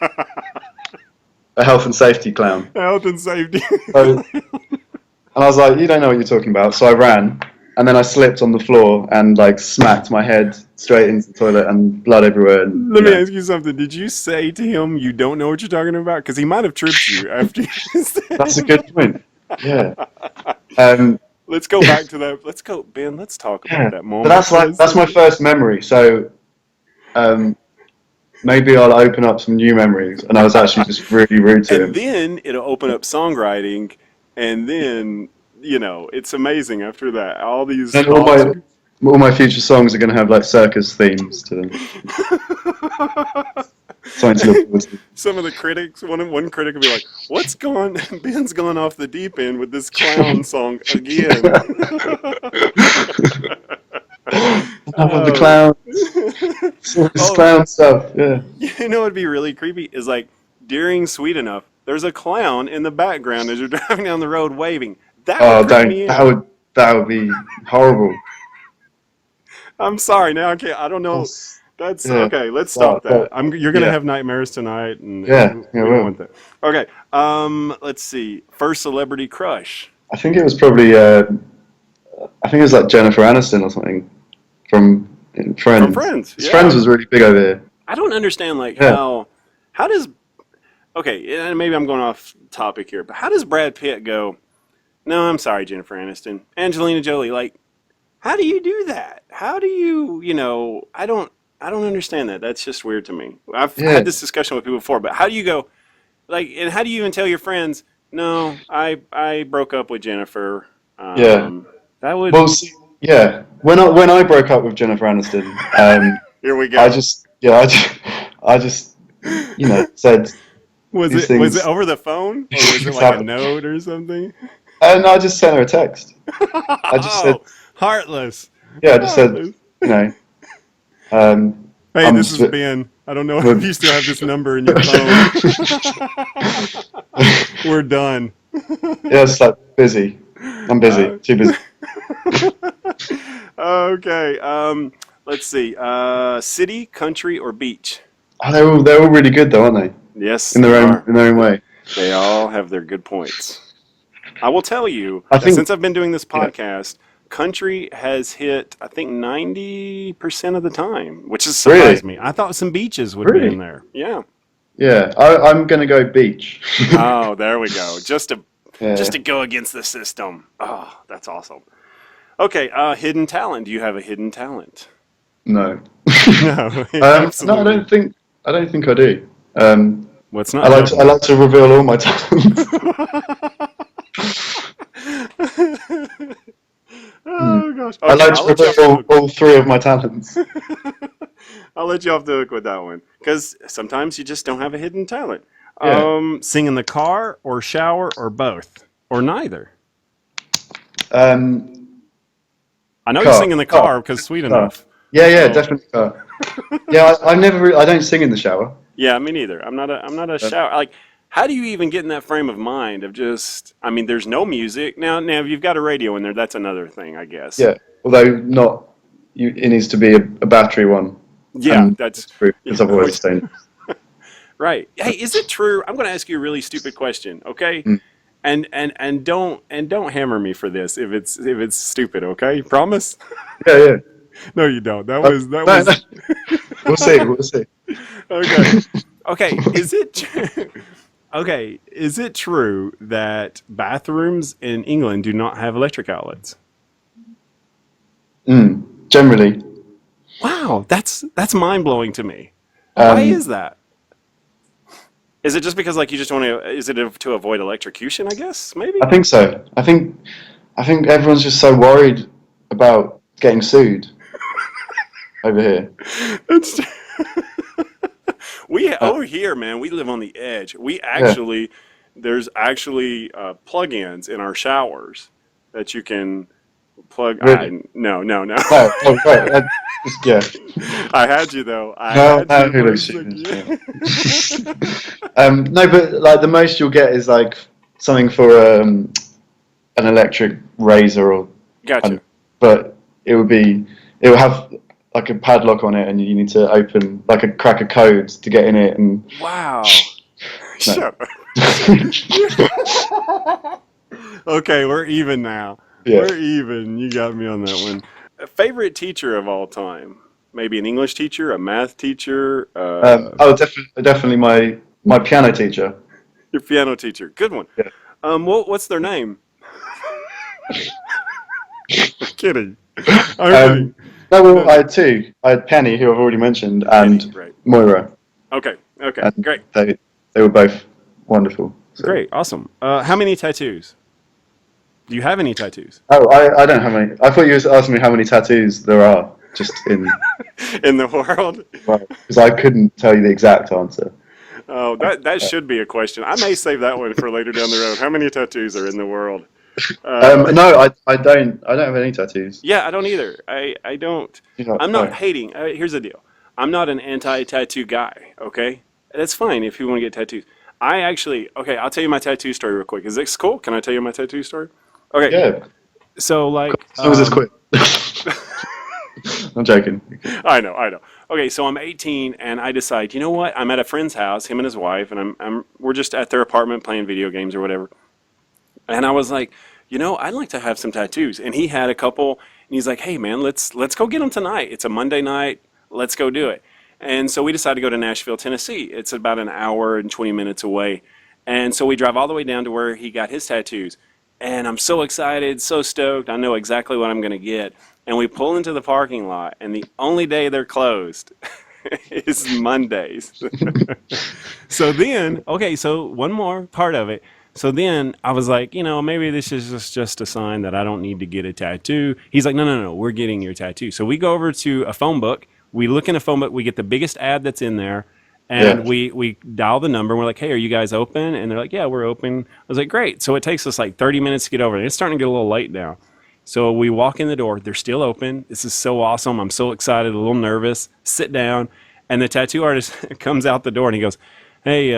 Speaker 2: a health and safety clown.
Speaker 1: Health and safety.
Speaker 2: So, and I was like, you don't know what you're talking about. So I ran, and then I slipped on the floor and like smacked my head straight into the toilet and blood everywhere. And,
Speaker 1: Let me ask you something. Did you say to him you don't know what you're talking about? Because he might have tripped you after you
Speaker 2: that's a
Speaker 1: said.
Speaker 2: good point. Yeah. Um,
Speaker 1: Let's go back to that. Let's go, Ben. Let's talk about
Speaker 2: yeah.
Speaker 1: that
Speaker 2: But
Speaker 1: moment for a
Speaker 2: that's my
Speaker 1: second.
Speaker 2: first memory. So um, maybe I'll open up some new memories. And I was actually just really rude to
Speaker 1: And
Speaker 2: him.
Speaker 1: then it'll open up songwriting, and then it's amazing after that. All these
Speaker 2: And
Speaker 1: thoughts.
Speaker 2: all my future songs are going to have like circus themes to them. Something to look forward to.
Speaker 1: Some of the critics, one critic will be like, "What's gone? Ben's gone off the deep end with this clown song again."
Speaker 2: Enough of the
Speaker 1: Oh.
Speaker 2: clowns. This
Speaker 1: Oh,
Speaker 2: clown stuff. Yeah.
Speaker 1: you know what'd be really creepy is like during Sweet Enough, there's a clown in the background as you're driving down the road waving. That would
Speaker 2: Oh,
Speaker 1: creep
Speaker 2: don't.
Speaker 1: me
Speaker 2: That
Speaker 1: out.
Speaker 2: would be horrible.
Speaker 1: I'm sorry, now I can't. I don't know.
Speaker 2: That's,
Speaker 1: That's
Speaker 2: yeah.
Speaker 1: okay. Let's stop that.
Speaker 2: But
Speaker 1: You're gonna
Speaker 2: yeah.
Speaker 1: have nightmares tonight, and
Speaker 2: Yeah.
Speaker 1: we
Speaker 2: Yeah.
Speaker 1: don't
Speaker 2: Well,
Speaker 1: want that. Okay. Let's see. First celebrity crush.
Speaker 2: I think it was probably. I think it was like Jennifer Aniston or something from
Speaker 1: From
Speaker 2: Friends.
Speaker 1: Friends.
Speaker 2: His Friends
Speaker 1: Yeah.
Speaker 2: was really big over here.
Speaker 1: I don't understand like
Speaker 2: Yeah.
Speaker 1: how does okay, and maybe I'm going off topic here, but how does Brad Pitt go, "No, I'm sorry, Jennifer Aniston. Angelina Jolie." Like, how do you do that? How do I don't understand that. That's just weird to me. I've
Speaker 2: Yeah.
Speaker 1: had this discussion with people before, but how do you go like and how do you even tell your friends, No, I broke up with Jennifer.
Speaker 2: Yeah.
Speaker 1: That would.
Speaker 2: Well, see, yeah. When I broke up with Jennifer Aniston,
Speaker 1: Here we
Speaker 2: I
Speaker 1: go.
Speaker 2: just yeah I just said
Speaker 1: Was
Speaker 2: these
Speaker 1: it
Speaker 2: things.
Speaker 1: over the phone or was it
Speaker 2: Things
Speaker 1: like a
Speaker 2: happen.
Speaker 1: note or something?
Speaker 2: And I just sent her a text. I just said,
Speaker 1: Oh, heartless,
Speaker 2: yeah, I just said,
Speaker 1: heartless.
Speaker 2: you know, um,
Speaker 1: Hey,
Speaker 2: I'm
Speaker 1: this
Speaker 2: just,
Speaker 1: is Ben. I don't know if
Speaker 2: we're-
Speaker 1: you still have this number in your phone. We're done.
Speaker 2: yeah, it's like busy. I'm busy,
Speaker 1: Uh,
Speaker 2: too busy.
Speaker 1: okay. Let's see. City, country, or beach?
Speaker 2: Oh, they're all really good though, aren't they?
Speaker 1: Yes,
Speaker 2: In
Speaker 1: they
Speaker 2: their own
Speaker 1: are.
Speaker 2: in their own way.
Speaker 1: They all have their good points. I will tell you
Speaker 2: I
Speaker 1: that
Speaker 2: think,
Speaker 1: since I've been doing this
Speaker 2: yeah,
Speaker 1: podcast, country has hit, I think, 90% of the time, which has
Speaker 2: really,
Speaker 1: surprised me. I thought some beaches would be in
Speaker 2: really,
Speaker 1: there. Yeah.
Speaker 2: yeah. I'm gonna go beach.
Speaker 1: Oh, there we go. Just
Speaker 2: Yeah,
Speaker 1: to go against the system. Oh, that's awesome. Okay, hidden talent. Do you have a hidden talent?
Speaker 2: no.
Speaker 1: No,
Speaker 2: No,
Speaker 1: absolutely.
Speaker 2: I don't think I do.
Speaker 1: What's
Speaker 2: I
Speaker 1: not
Speaker 2: like to, I
Speaker 1: joking?
Speaker 2: like to reveal all my talents. Hmm.
Speaker 1: Oh gosh.
Speaker 2: I
Speaker 1: Okay,
Speaker 2: like
Speaker 1: I'll
Speaker 2: to
Speaker 1: let you off the
Speaker 2: reveal
Speaker 1: hook.
Speaker 2: all three of my talents.
Speaker 1: I'll let you off the hook with that one because sometimes you just don't have a hidden talent.
Speaker 2: Yeah.
Speaker 1: Sing in the car or shower or both or neither.
Speaker 2: Um,
Speaker 1: I know you
Speaker 2: car,
Speaker 1: sing in the
Speaker 2: car,
Speaker 1: car because sweet
Speaker 2: car.
Speaker 1: enough.
Speaker 2: Yeah, yeah,
Speaker 1: So
Speaker 2: definitely car. Yeah, I never. I don't sing in the shower.
Speaker 1: yeah, me neither. I'm not a
Speaker 2: Um,
Speaker 1: shower. Like, how do you even get in that frame of mind of just? I mean, there's no music now. If you've got a radio in there, that's another thing, I guess.
Speaker 2: yeah, although not. It needs to be a battery one,
Speaker 1: Yeah,
Speaker 2: and
Speaker 1: that's
Speaker 2: waterproof because
Speaker 1: yeah.
Speaker 2: otherwise it's dangerous.
Speaker 1: Right. Hey, is it true? I'm going to ask you a really stupid question, okay?
Speaker 2: Mm.
Speaker 1: And don't hammer me for this if it's stupid, okay? Promise?
Speaker 2: Yeah, yeah.
Speaker 1: No, you don't. That
Speaker 2: Uh,
Speaker 1: was that
Speaker 2: no, no.
Speaker 1: was
Speaker 2: We'll see. We'll see.
Speaker 1: okay. Okay, okay, is it true that bathrooms in England do not have electric outlets?
Speaker 2: Generally,
Speaker 1: Wow, that's mind-blowing to me. Why is
Speaker 2: um,
Speaker 1: that? Is it just because like you just want to is it to avoid electrocution, I guess? Maybe?
Speaker 2: I think so. I think everyone's just so worried about getting sued over here.
Speaker 1: That's we
Speaker 2: Uh,
Speaker 1: over here, man. We live on the edge.
Speaker 2: yeah,
Speaker 1: There's actually plug-ins in our showers that you can plug.
Speaker 2: really.
Speaker 1: No, no, no.
Speaker 2: No, oh, right. Yeah.
Speaker 1: I had you though. I
Speaker 2: No,
Speaker 1: had
Speaker 2: no,
Speaker 1: you
Speaker 2: who
Speaker 1: for a
Speaker 2: looks stupid? Yeah.
Speaker 1: second.
Speaker 2: No, but like the most you'll get is like something for an electric razor or,
Speaker 1: Gotcha.
Speaker 2: and, but it will have like a padlock on it, and you need to open like a crack a code to get in it, and
Speaker 1: Wow.
Speaker 2: no.
Speaker 1: Shut up. Okay, we're even now.
Speaker 2: Yeah.
Speaker 1: We're even. You got me on that one. A favorite teacher of all time? Maybe an English teacher, a math teacher,
Speaker 2: Definitely my piano teacher.
Speaker 1: your piano teacher. Good one.
Speaker 2: Yeah.
Speaker 1: What's their name? Kidding. Okay.
Speaker 2: Um, no, well,
Speaker 1: No,
Speaker 2: I
Speaker 1: no.
Speaker 2: had two. I had Penny, who I've already mentioned,
Speaker 1: Penny,
Speaker 2: and
Speaker 1: right.
Speaker 2: Moira,
Speaker 1: Okay. Okay.
Speaker 2: and
Speaker 1: Great.
Speaker 2: they were both wonderful. So.
Speaker 1: Great. Awesome. How many tattoos? Do you have any tattoos?
Speaker 2: Oh, I don't have any. I thought you were asking me how many tattoos there are just in,
Speaker 1: In the world?
Speaker 2: well, because I couldn't tell you the exact answer.
Speaker 1: Oh, that should be a question. I may save that one for later down the road. How many tattoos are in the world?
Speaker 2: No, I don't have any tattoos.
Speaker 1: Yeah, I don't either. I don't.
Speaker 2: You know,
Speaker 1: I'm not
Speaker 2: no.
Speaker 1: hating. Here's the deal. I'm not an anti-tattoo guy. Okay, that's fine if you want to get tattoos. I actually. Okay, I'll tell you my tattoo story real quick. Is this cool? Can I tell you my tattoo story? Okay,
Speaker 2: Yeah,
Speaker 1: so like,
Speaker 2: as long as it's quick. I'm joking.
Speaker 1: I know. Okay, so I'm 18 and I decide, you know what? I'm at a friend's house, him and his wife, and we're just at their apartment playing video games or whatever. And I was like, I'd like to have some tattoos. And he had a couple, and he's like, hey man, let's go get them tonight. It's a Monday night. Let's go do it. And so we decided to go to Nashville, Tennessee. It's about an hour and 20 minutes away. And so we drive all the way down to where he got his tattoos. And I'm so excited, so stoked. I know exactly what I'm going to get. And we pull into the parking lot, and the only day they're closed is Mondays. So then, okay, so one more part of it. So then I was like, maybe this is just a sign that I don't need to get a tattoo. He's like, no, no, no, we're getting your tattoo. So we go over to a phone book. We look in a phone book. We get the biggest ad that's in there.
Speaker 2: Yeah.
Speaker 1: And we dial the number. And we're like, hey, are you guys open? And they're like, yeah, we're open. I was like, great. So it takes us like 30 minutes to get over there. It's starting to get a little late now. So we walk in the door. They're still open. This is so awesome. I'm so excited, a little nervous. Sit down. And the tattoo artist comes out the door and he goes, hey,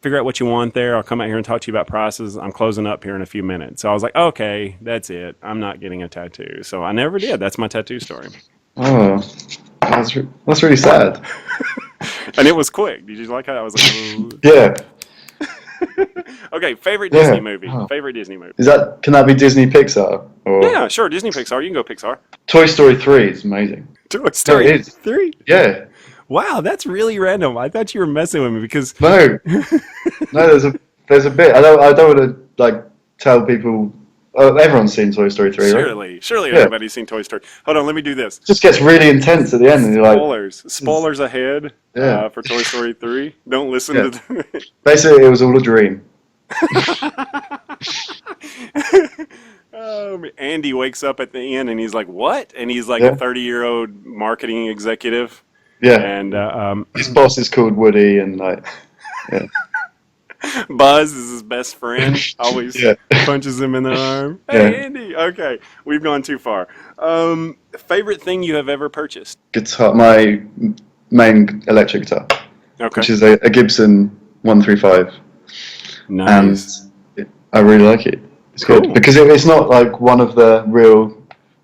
Speaker 1: figure out what you want there. I'll come out here and talk to you about prices. I'm closing up here in a few minutes. So I was like, okay, that's it. I'm not getting a tattoo. So I never did. That's my tattoo story.
Speaker 2: Oh, that's really sad.
Speaker 1: And it was quick. Did you like how I was like, oh.
Speaker 2: Yeah.
Speaker 1: Okay, favorite Disney movie.
Speaker 2: Oh.
Speaker 1: Favorite Disney movie.
Speaker 2: Can that be Disney Pixar? Or
Speaker 1: Yeah, sure. Disney Pixar. You can go Pixar.
Speaker 2: Toy Story 3 is amazing.
Speaker 1: Toy Story
Speaker 2: it is.
Speaker 1: 3?
Speaker 2: Yeah.
Speaker 1: Wow, that's really random. I thought you were messing with me because
Speaker 2: No. No, there's a bit. I don't want to tell people. Everyone's seen Toy Story 3, right?
Speaker 1: Surely
Speaker 2: Yeah.
Speaker 1: everybody's seen Toy Story. Hold on, let me do this.
Speaker 2: It just gets really intense at the end, and you're like,
Speaker 1: Spoilers ahead
Speaker 2: Yeah.
Speaker 1: for Toy Story 3. Don't listen
Speaker 2: Yeah.
Speaker 1: to the...
Speaker 2: basically, it was all a dream.
Speaker 1: Andy wakes up at the end and he's like, what? And he's like
Speaker 2: Yeah.
Speaker 1: a 30-year-old marketing executive.
Speaker 2: Yeah.
Speaker 1: And
Speaker 2: His boss is called Woody, and yeah.
Speaker 1: Buzz is his best friend. Always
Speaker 2: Yeah.
Speaker 1: punches him in the arm. Hey,
Speaker 2: Yeah.
Speaker 1: Andy. Okay, we've gone too far. Favorite thing you have ever purchased?
Speaker 2: Guitar, my main electric guitar,
Speaker 1: Okay.
Speaker 2: which is a Gibson 135,
Speaker 1: Nice.
Speaker 2: and I really like it. It's
Speaker 1: Cool.
Speaker 2: good because it's not like one of the real,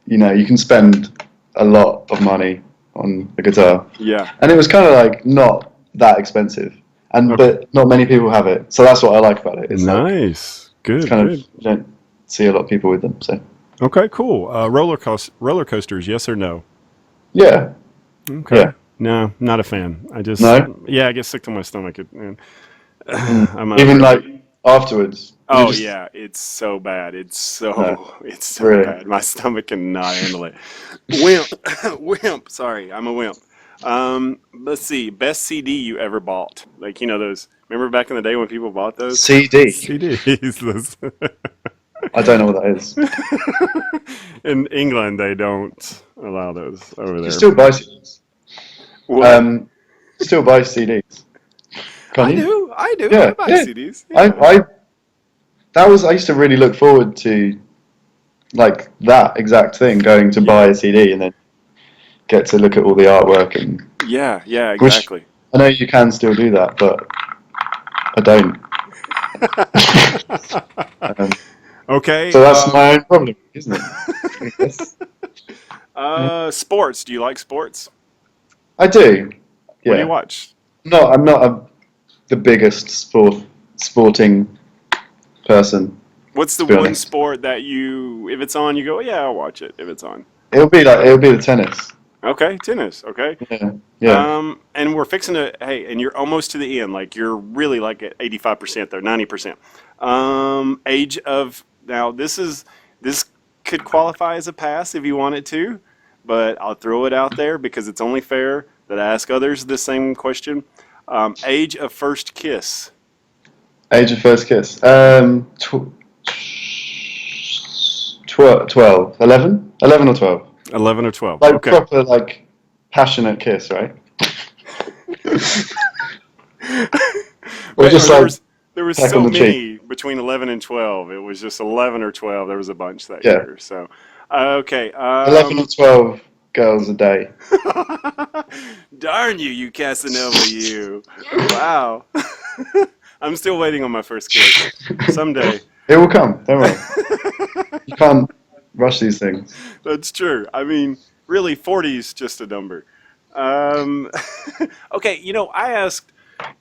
Speaker 2: you can spend a lot of money on a guitar,
Speaker 1: Yeah.
Speaker 2: and it was kind of like not that expensive, but not many people have it, so that's what I like about it. It's
Speaker 1: Nice. Good.
Speaker 2: it's kind
Speaker 1: Good.
Speaker 2: of, you don't see a lot of people with them, so
Speaker 1: Okay. Cool. Roller coasters. Yes or no?
Speaker 2: yeah.
Speaker 1: Okay.
Speaker 2: Yeah.
Speaker 1: No, not a fan. I just
Speaker 2: No?
Speaker 1: Yeah, I get sick to my stomach.
Speaker 2: Even like afterwards.
Speaker 1: Oh
Speaker 2: just-
Speaker 1: yeah, it's so bad. It's so
Speaker 2: No.
Speaker 1: it's so
Speaker 2: Really?
Speaker 1: bad. My stomach cannot handle it. Wimp. Sorry, I'm a wimp. Let's see. Best CD you ever bought? Like those. Remember back in the day when people bought those
Speaker 2: CD.
Speaker 1: CDs? Those
Speaker 2: I don't know what that is.
Speaker 1: in England, they don't allow those over there.
Speaker 2: You still buy CDs.
Speaker 1: What?
Speaker 2: Still buy CDs. Can't you?
Speaker 1: I do.
Speaker 2: Yeah,
Speaker 1: I buy
Speaker 2: yeah.
Speaker 1: CDs. Yeah.
Speaker 2: I used to really look forward to like that exact thing, going to buy a CD and then get to look at all the artwork and
Speaker 1: Yeah,
Speaker 2: Which-
Speaker 1: exactly.
Speaker 2: I know you can still do that, but I don't.
Speaker 1: Okay.
Speaker 2: So that's my own problem, isn't it?
Speaker 1: Sports. Do you like sports?
Speaker 2: I do. Yeah.
Speaker 1: What do you watch?
Speaker 2: No, I'm not the biggest sporting person.
Speaker 1: What's the
Speaker 2: To be
Speaker 1: one
Speaker 2: honest.
Speaker 1: sport that if it's on, you go, yeah, I'll watch it if it's on.
Speaker 2: It'll be the tennis.
Speaker 1: Okay, tennis. Okay.
Speaker 2: Yeah. Yeah.
Speaker 1: And we're fixing to, hey, and you're almost to the end. Like you're really like at 85% there, 90%. Age of, now this could qualify as a pass if you want it to, but I'll throw it out there because it's only fair that I ask others the same question. Age of first kiss.
Speaker 2: Age of first kiss. 12. 11 or 12.
Speaker 1: 11 or 12.
Speaker 2: Like
Speaker 1: Okay.
Speaker 2: proper like passionate kiss, right? Or
Speaker 1: Wait,
Speaker 2: just
Speaker 1: there
Speaker 2: like
Speaker 1: was, there was
Speaker 2: peck
Speaker 1: so
Speaker 2: on the
Speaker 1: many between 11 and 12. It was just 11 or 12. There was a bunch that
Speaker 2: Yeah.
Speaker 1: year. So, okay.
Speaker 2: 11 or 12 girls a day.
Speaker 1: Darn you, you Casanova, you. Wow. I'm still waiting on my first kiss. Someday.
Speaker 2: It will come. Don't worry. You can't rush these things.
Speaker 1: That's true. I mean, really, 40 is just a number. Okay, I asked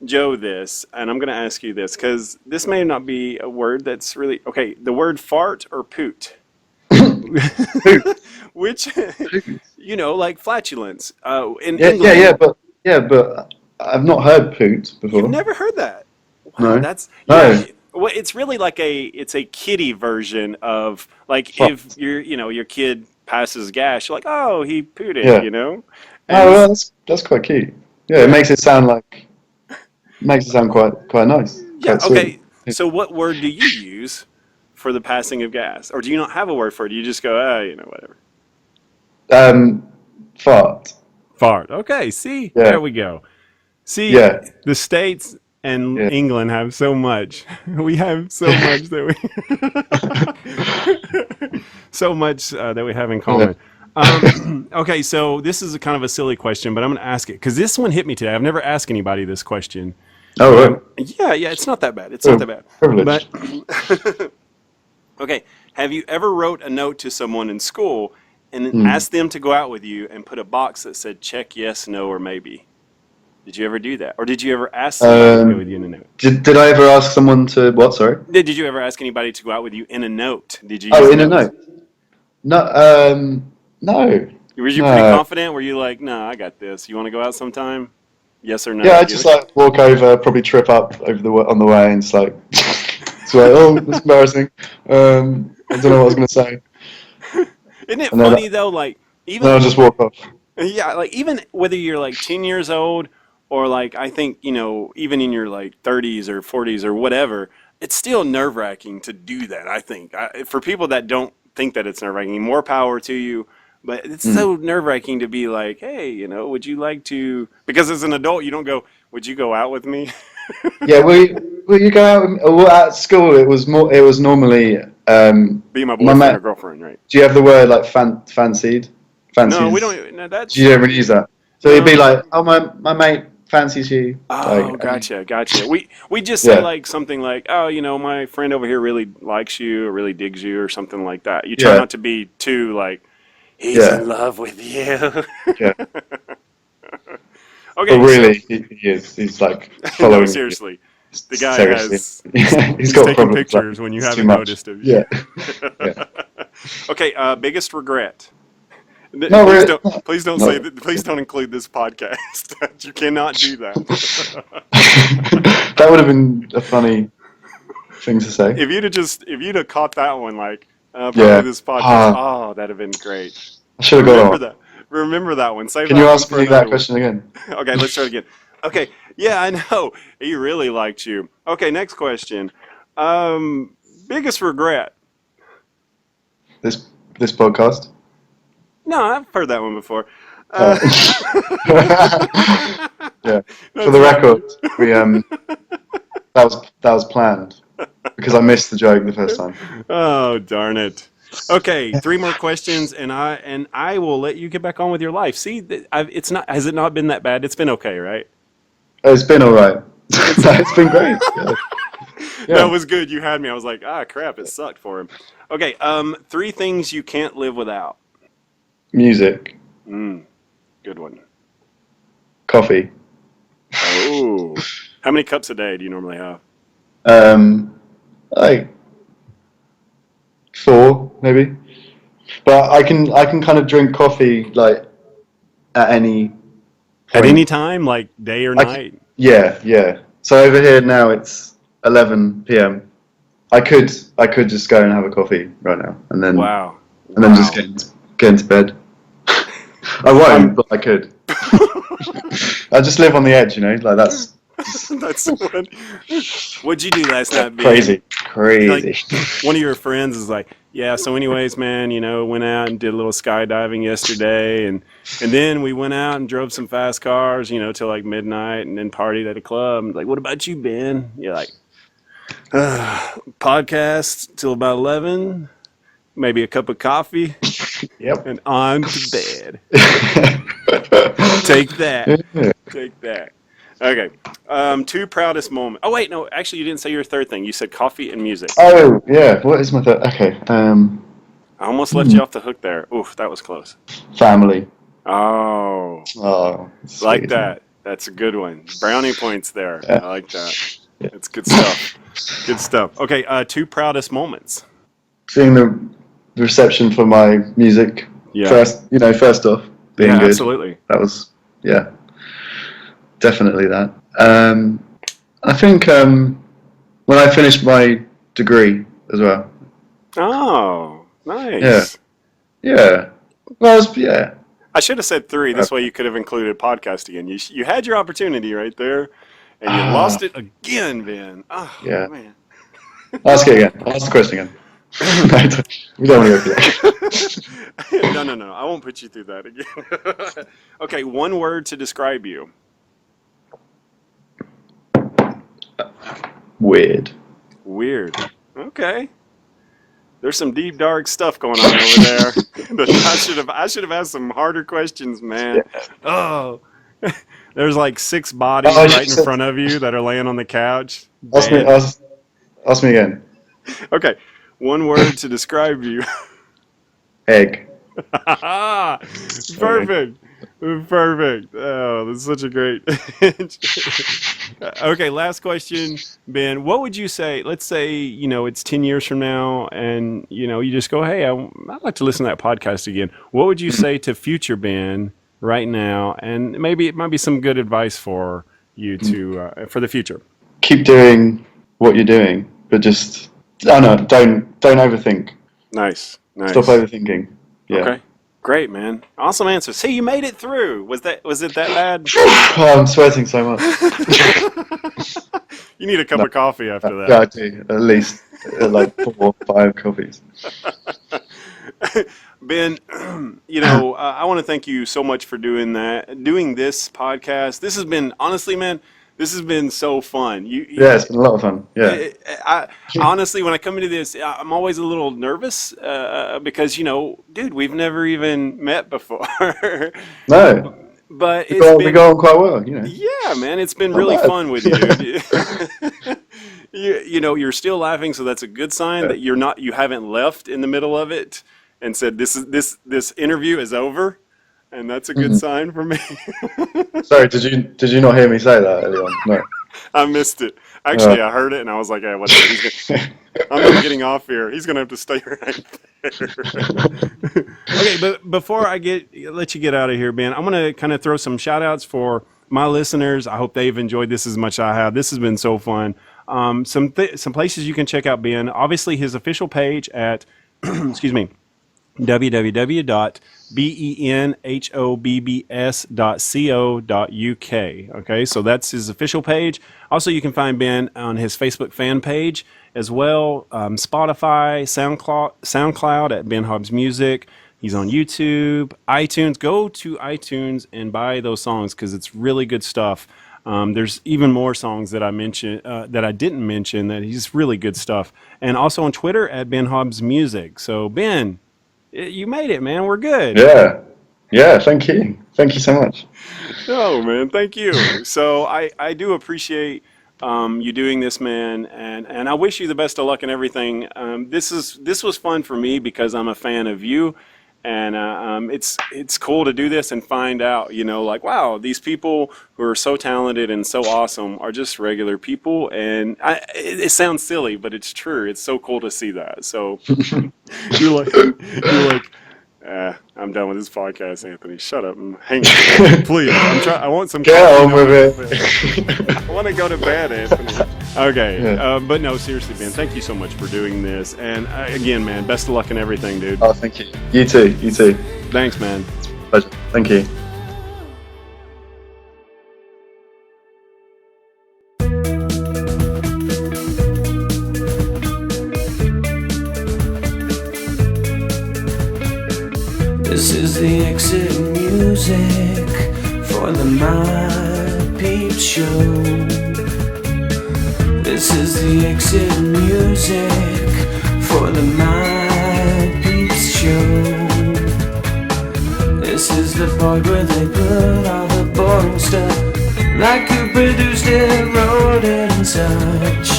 Speaker 1: Joe this, and I'm going to ask you this, because this may not be a word that's really... Okay, the word fart or poot? Which, like flatulence. In England,
Speaker 2: But I've not heard poot before.
Speaker 1: you've never heard that. Wow,
Speaker 2: No.
Speaker 1: that's...
Speaker 2: No.
Speaker 1: Yeah, well, it's really like it's a kiddie version of, like,
Speaker 2: Fart.
Speaker 1: if your kid passes gas, you're like, oh, he pooted,
Speaker 2: Yeah.
Speaker 1: And
Speaker 2: Oh, well, that's quite cute. Yeah, it makes it sound quite nice.
Speaker 1: yeah,
Speaker 2: Quite sweet.
Speaker 1: okay. So what word do you use for the passing of gas? Or do you not have a word for it? Do you just go, whatever?
Speaker 2: Fart.
Speaker 1: Fart. Okay, see?
Speaker 2: Yeah,
Speaker 1: There we go. See,
Speaker 2: yeah,
Speaker 1: the States and
Speaker 2: yeah.
Speaker 1: England have so much. We have so much so much that we have in
Speaker 2: Yeah.
Speaker 1: common. Okay, so this is a kind of a silly question, but I'm going to ask it because this one hit me today. I've never asked anybody this question.
Speaker 2: Oh, right.
Speaker 1: Yeah, it's not that bad. It's not
Speaker 2: Oh,
Speaker 1: that bad. But
Speaker 2: privileged.
Speaker 1: okay, have you ever wrote a note to someone in school and then
Speaker 2: Hmm.
Speaker 1: asked them to go out with you and put a box that said check yes, no, or maybe? Did you ever do that, or did you ever ask somebody to go with you in a note?
Speaker 2: Did I ever ask someone to what? Sorry.
Speaker 1: Did you ever ask anybody to go out with you in a note? Did you use
Speaker 2: Oh, in a
Speaker 1: notes?
Speaker 2: note. No, no,
Speaker 1: Were you pretty
Speaker 2: no.
Speaker 1: confident? Were you like, no, I got this. You want to go out sometime? Yes or
Speaker 2: Yeah,
Speaker 1: no?
Speaker 2: I just like walk over, probably trip up over on the way, and it's like, oh, that's embarrassing. I don't know what I was gonna say,
Speaker 1: Isn't it
Speaker 2: and then
Speaker 1: funny though? Like
Speaker 2: I'll
Speaker 1: even
Speaker 2: just walk off.
Speaker 1: yeah, like even whether you're like 10 years old or like I think even in your like 30s or 40s or whatever, it's still nerve wracking to do that. I think for people that don't think that it's nerve wracking, more power to you. But it's
Speaker 2: Mm.
Speaker 1: so nerve wracking to be like, hey, would you like to? Because as an adult, you don't go, would you go out with me?
Speaker 2: Yeah, will you go out? Well, at school, it was more. It was normally
Speaker 1: Be my
Speaker 2: my
Speaker 1: boyfriend
Speaker 2: mate.
Speaker 1: or girlfriend, right?
Speaker 2: Do you have the word like fancied?
Speaker 1: No, we
Speaker 2: Fancies?
Speaker 1: don't. No,
Speaker 2: Do you ever use that? So it'd be
Speaker 1: no.
Speaker 2: like, oh, my mate fancies you.
Speaker 1: Oh,
Speaker 2: Like,
Speaker 1: gotcha. We just say
Speaker 2: yeah,
Speaker 1: like something like, oh, my friend over here really likes you or really digs you or something like that. You try
Speaker 2: yeah,
Speaker 1: not to be too like, he's
Speaker 2: yeah,
Speaker 1: in love with you.
Speaker 2: yeah. But
Speaker 1: Okay, so
Speaker 2: really, he is. He's like
Speaker 1: no,
Speaker 2: following you.
Speaker 1: seriously, the guy
Speaker 2: Seriously,
Speaker 1: has
Speaker 2: he's
Speaker 1: he's
Speaker 2: got
Speaker 1: taking
Speaker 2: problems. Like,
Speaker 1: pictures when you
Speaker 2: it's too
Speaker 1: haven't
Speaker 2: much.
Speaker 1: noticed of you.
Speaker 2: Yeah, yeah.
Speaker 1: Okay, biggest regret.
Speaker 2: No,
Speaker 1: Please
Speaker 2: really,
Speaker 1: don't. Please don't say
Speaker 2: no.
Speaker 1: that. Please don't include this podcast. You cannot do that.
Speaker 2: That would have been a funny thing to say.
Speaker 1: If you'd have caught that one, like probably
Speaker 2: Yeah.
Speaker 1: this podcast.
Speaker 2: Ah,
Speaker 1: Oh, that'd have been great.
Speaker 2: I should have got
Speaker 1: Remember
Speaker 2: on.
Speaker 1: that. Remember that one. Save
Speaker 2: Can you
Speaker 1: that one
Speaker 2: ask
Speaker 1: for
Speaker 2: me that
Speaker 1: another one.
Speaker 2: question again?
Speaker 1: Okay, let's try it again. Okay, yeah, I know he really liked you. Okay, next question. Biggest regret.
Speaker 2: This this podcast.
Speaker 1: No, I've heard that one before.
Speaker 2: Uh,
Speaker 1: Uh,
Speaker 2: yeah. For
Speaker 1: that's
Speaker 2: the
Speaker 1: fine.
Speaker 2: record, we that was planned because I missed the joke the first time.
Speaker 1: Oh, darn it. Okay, three more questions, and I will let you get back on with your life. See, it's not. Has it not been that bad? It's been okay, right?
Speaker 2: It's been all right.
Speaker 1: It's
Speaker 2: No, it's been great. Yeah.
Speaker 1: that
Speaker 2: Yeah.
Speaker 1: was good. You had me. I was like, crap, it sucked for him. Okay, three things you can't live without.
Speaker 2: Music,
Speaker 1: Mm, good one.
Speaker 2: coffee.
Speaker 1: Oh, how many cups a day do you normally have?
Speaker 2: Um, like 4 maybe. But I can kind of drink coffee like at any
Speaker 1: At any
Speaker 2: point.
Speaker 1: time, like day or
Speaker 2: I can,
Speaker 1: night?
Speaker 2: yeah, yeah. So over here now it's 11 p.m. I could just go and have a coffee right now
Speaker 1: Wow,
Speaker 2: and then just
Speaker 1: wow.
Speaker 2: get into bed. I
Speaker 1: I'm.
Speaker 2: won't, but I could. I just live on the edge, like that's
Speaker 1: That's what. What'd you do last night, Ben?
Speaker 2: crazy,
Speaker 1: Like
Speaker 2: crazy.
Speaker 1: one of your friends is like, yeah. So, anyways, man, went out and did a little skydiving yesterday, and then we went out and drove some fast cars, till like midnight, and then partied at a club. And like, what about you, Ben? You're like, podcast till about 11, maybe a cup of coffee,
Speaker 2: Yep.
Speaker 1: and on to bed. Take that. Take that. Okay. Two proudest moments. Oh wait, no. Actually, you didn't say your third thing. You said coffee and music.
Speaker 2: Oh yeah. What is my third? Okay.
Speaker 1: I almost left you off the hook there. Oof, that was close.
Speaker 2: Family.
Speaker 1: Oh,
Speaker 2: Oh,
Speaker 1: like
Speaker 2: sweet.
Speaker 1: that. That's a good one. Brownie points there.
Speaker 2: Yeah.
Speaker 1: I like that.
Speaker 2: Yeah.
Speaker 1: That's good stuff. Good stuff. Okay. Two proudest moments.
Speaker 2: Seeing the reception for my music
Speaker 1: Yeah.
Speaker 2: first off, being
Speaker 1: Yeah.
Speaker 2: good.
Speaker 1: Absolutely.
Speaker 2: That was, yeah, definitely that. I think when I finished my degree as well.
Speaker 1: Oh,
Speaker 2: Yeah,
Speaker 1: nice.
Speaker 2: yeah. Well, yeah.
Speaker 1: I should have said three. This way you could have included podcast again. You had your opportunity right there, and you
Speaker 2: Ah,
Speaker 1: lost it again, Ben. Oh
Speaker 2: yeah.
Speaker 1: man.
Speaker 2: Ask it again. Ask the question again. No, we don't want to go through that.
Speaker 1: No. I won't put you through that again. Okay, one word to describe you.
Speaker 2: Weird.
Speaker 1: Weird. Okay. There's some deep, dark stuff going on over there. I should have asked some harder questions, man.
Speaker 2: Yeah.
Speaker 1: Oh, there's like 6 bodies
Speaker 2: Oh,
Speaker 1: right in front of you that are laying on the couch.
Speaker 2: Ask me,
Speaker 1: Dead.
Speaker 2: ask me again.
Speaker 1: Okay, one word to describe you.
Speaker 2: Egg.
Speaker 1: Perfect. Perfect. Oh, this is such a great. Okay, last question, Ben. What would you say? Let's say, it's 10 years from now and, you just go, hey, I'd like to listen to that podcast again. What would you say to future Ben right now? And maybe it might be some good advice for you for the future.
Speaker 2: Keep doing what you're doing, but just, don't overthink.
Speaker 1: Nice.
Speaker 2: Stop overthinking. Yeah.
Speaker 1: Okay. Great, man. Awesome answer. See, you made it through. Was it that bad?
Speaker 2: Oh, I'm sweating so much.
Speaker 1: You need a cup of coffee after that.
Speaker 2: Yeah, I do. At least like 4 or 5 coffees.
Speaker 1: Ben, I want to thank you so much for doing this podcast. This has been, honestly, man, this has been so fun.
Speaker 2: Yeah, it's been a lot of fun. Yeah.
Speaker 1: I honestly, when I come into this, I'm always a little nervous because, dude, we've never even met before.
Speaker 2: No.
Speaker 1: But
Speaker 2: we go on quite well,
Speaker 1: Yeah, man, it's been really fun with you, dude. You're still laughing, so that's a good sign that you haven't left in the middle of it and said this interview is over, and that's a good sign for me.
Speaker 2: Sorry, did you not hear me say that earlier on? No.
Speaker 1: I missed it. Actually, I heard it, and I was like, whatever. I'm not getting off here. He's going to have to stay right there. Okay, but before I let you get out of here, Ben, I'm going to kind of throw some shout-outs for my listeners. I hope they've enjoyed this as much as I have. This has been so fun. Some places you can check out Ben. Obviously, his official page at, excuse me, www.benhobbs.co.uk. Okay, so that's his official page. Also, you can find Ben on his Facebook fan page as well. Spotify, SoundCloud at Ben Hobbs Music. He's on YouTube, iTunes. Go to iTunes and buy those songs because it's really good stuff. There's even more songs that I mentioned that I didn't mention that he's really good stuff. And also on Twitter at Ben Hobbs Music. So Ben, you made it, man. We're good.
Speaker 2: Yeah. Thank you so much.
Speaker 1: Oh, man, thank you. So I do appreciate you doing this, man, and I wish you the best of luck in everything. This was fun for me because I'm a fan of you, and it's cool to do this and find out, like, wow, these people who are so talented and so awesome are just regular people, and it sounds silly, but it's true. It's so cool to see that. So you're like. I'm done with this podcast, Anthony. Shut up and hang on. Please. I want some.
Speaker 2: Get on with it.
Speaker 1: I want to go to bed, Anthony. Okay. Yeah. But no, seriously, man. Thank you so much for doing this. And again, man, best of luck in everything, dude.
Speaker 2: Oh, thank you. You too.
Speaker 1: Thanks, man.
Speaker 2: Pleasure. Thank you.
Speaker 3: This is the exit music for the Peeps show. This is the exit music for the Peeps show. This is the part where they put all the boring stuff, like who produced it, wrote it and such.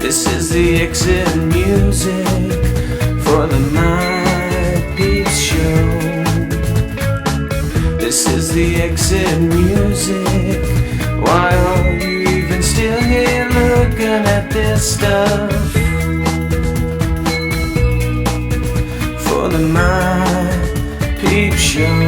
Speaker 3: This is the exit music for the Peeps show. This is the exit music. Why are you even still here looking at this stuff? For the Peeps show.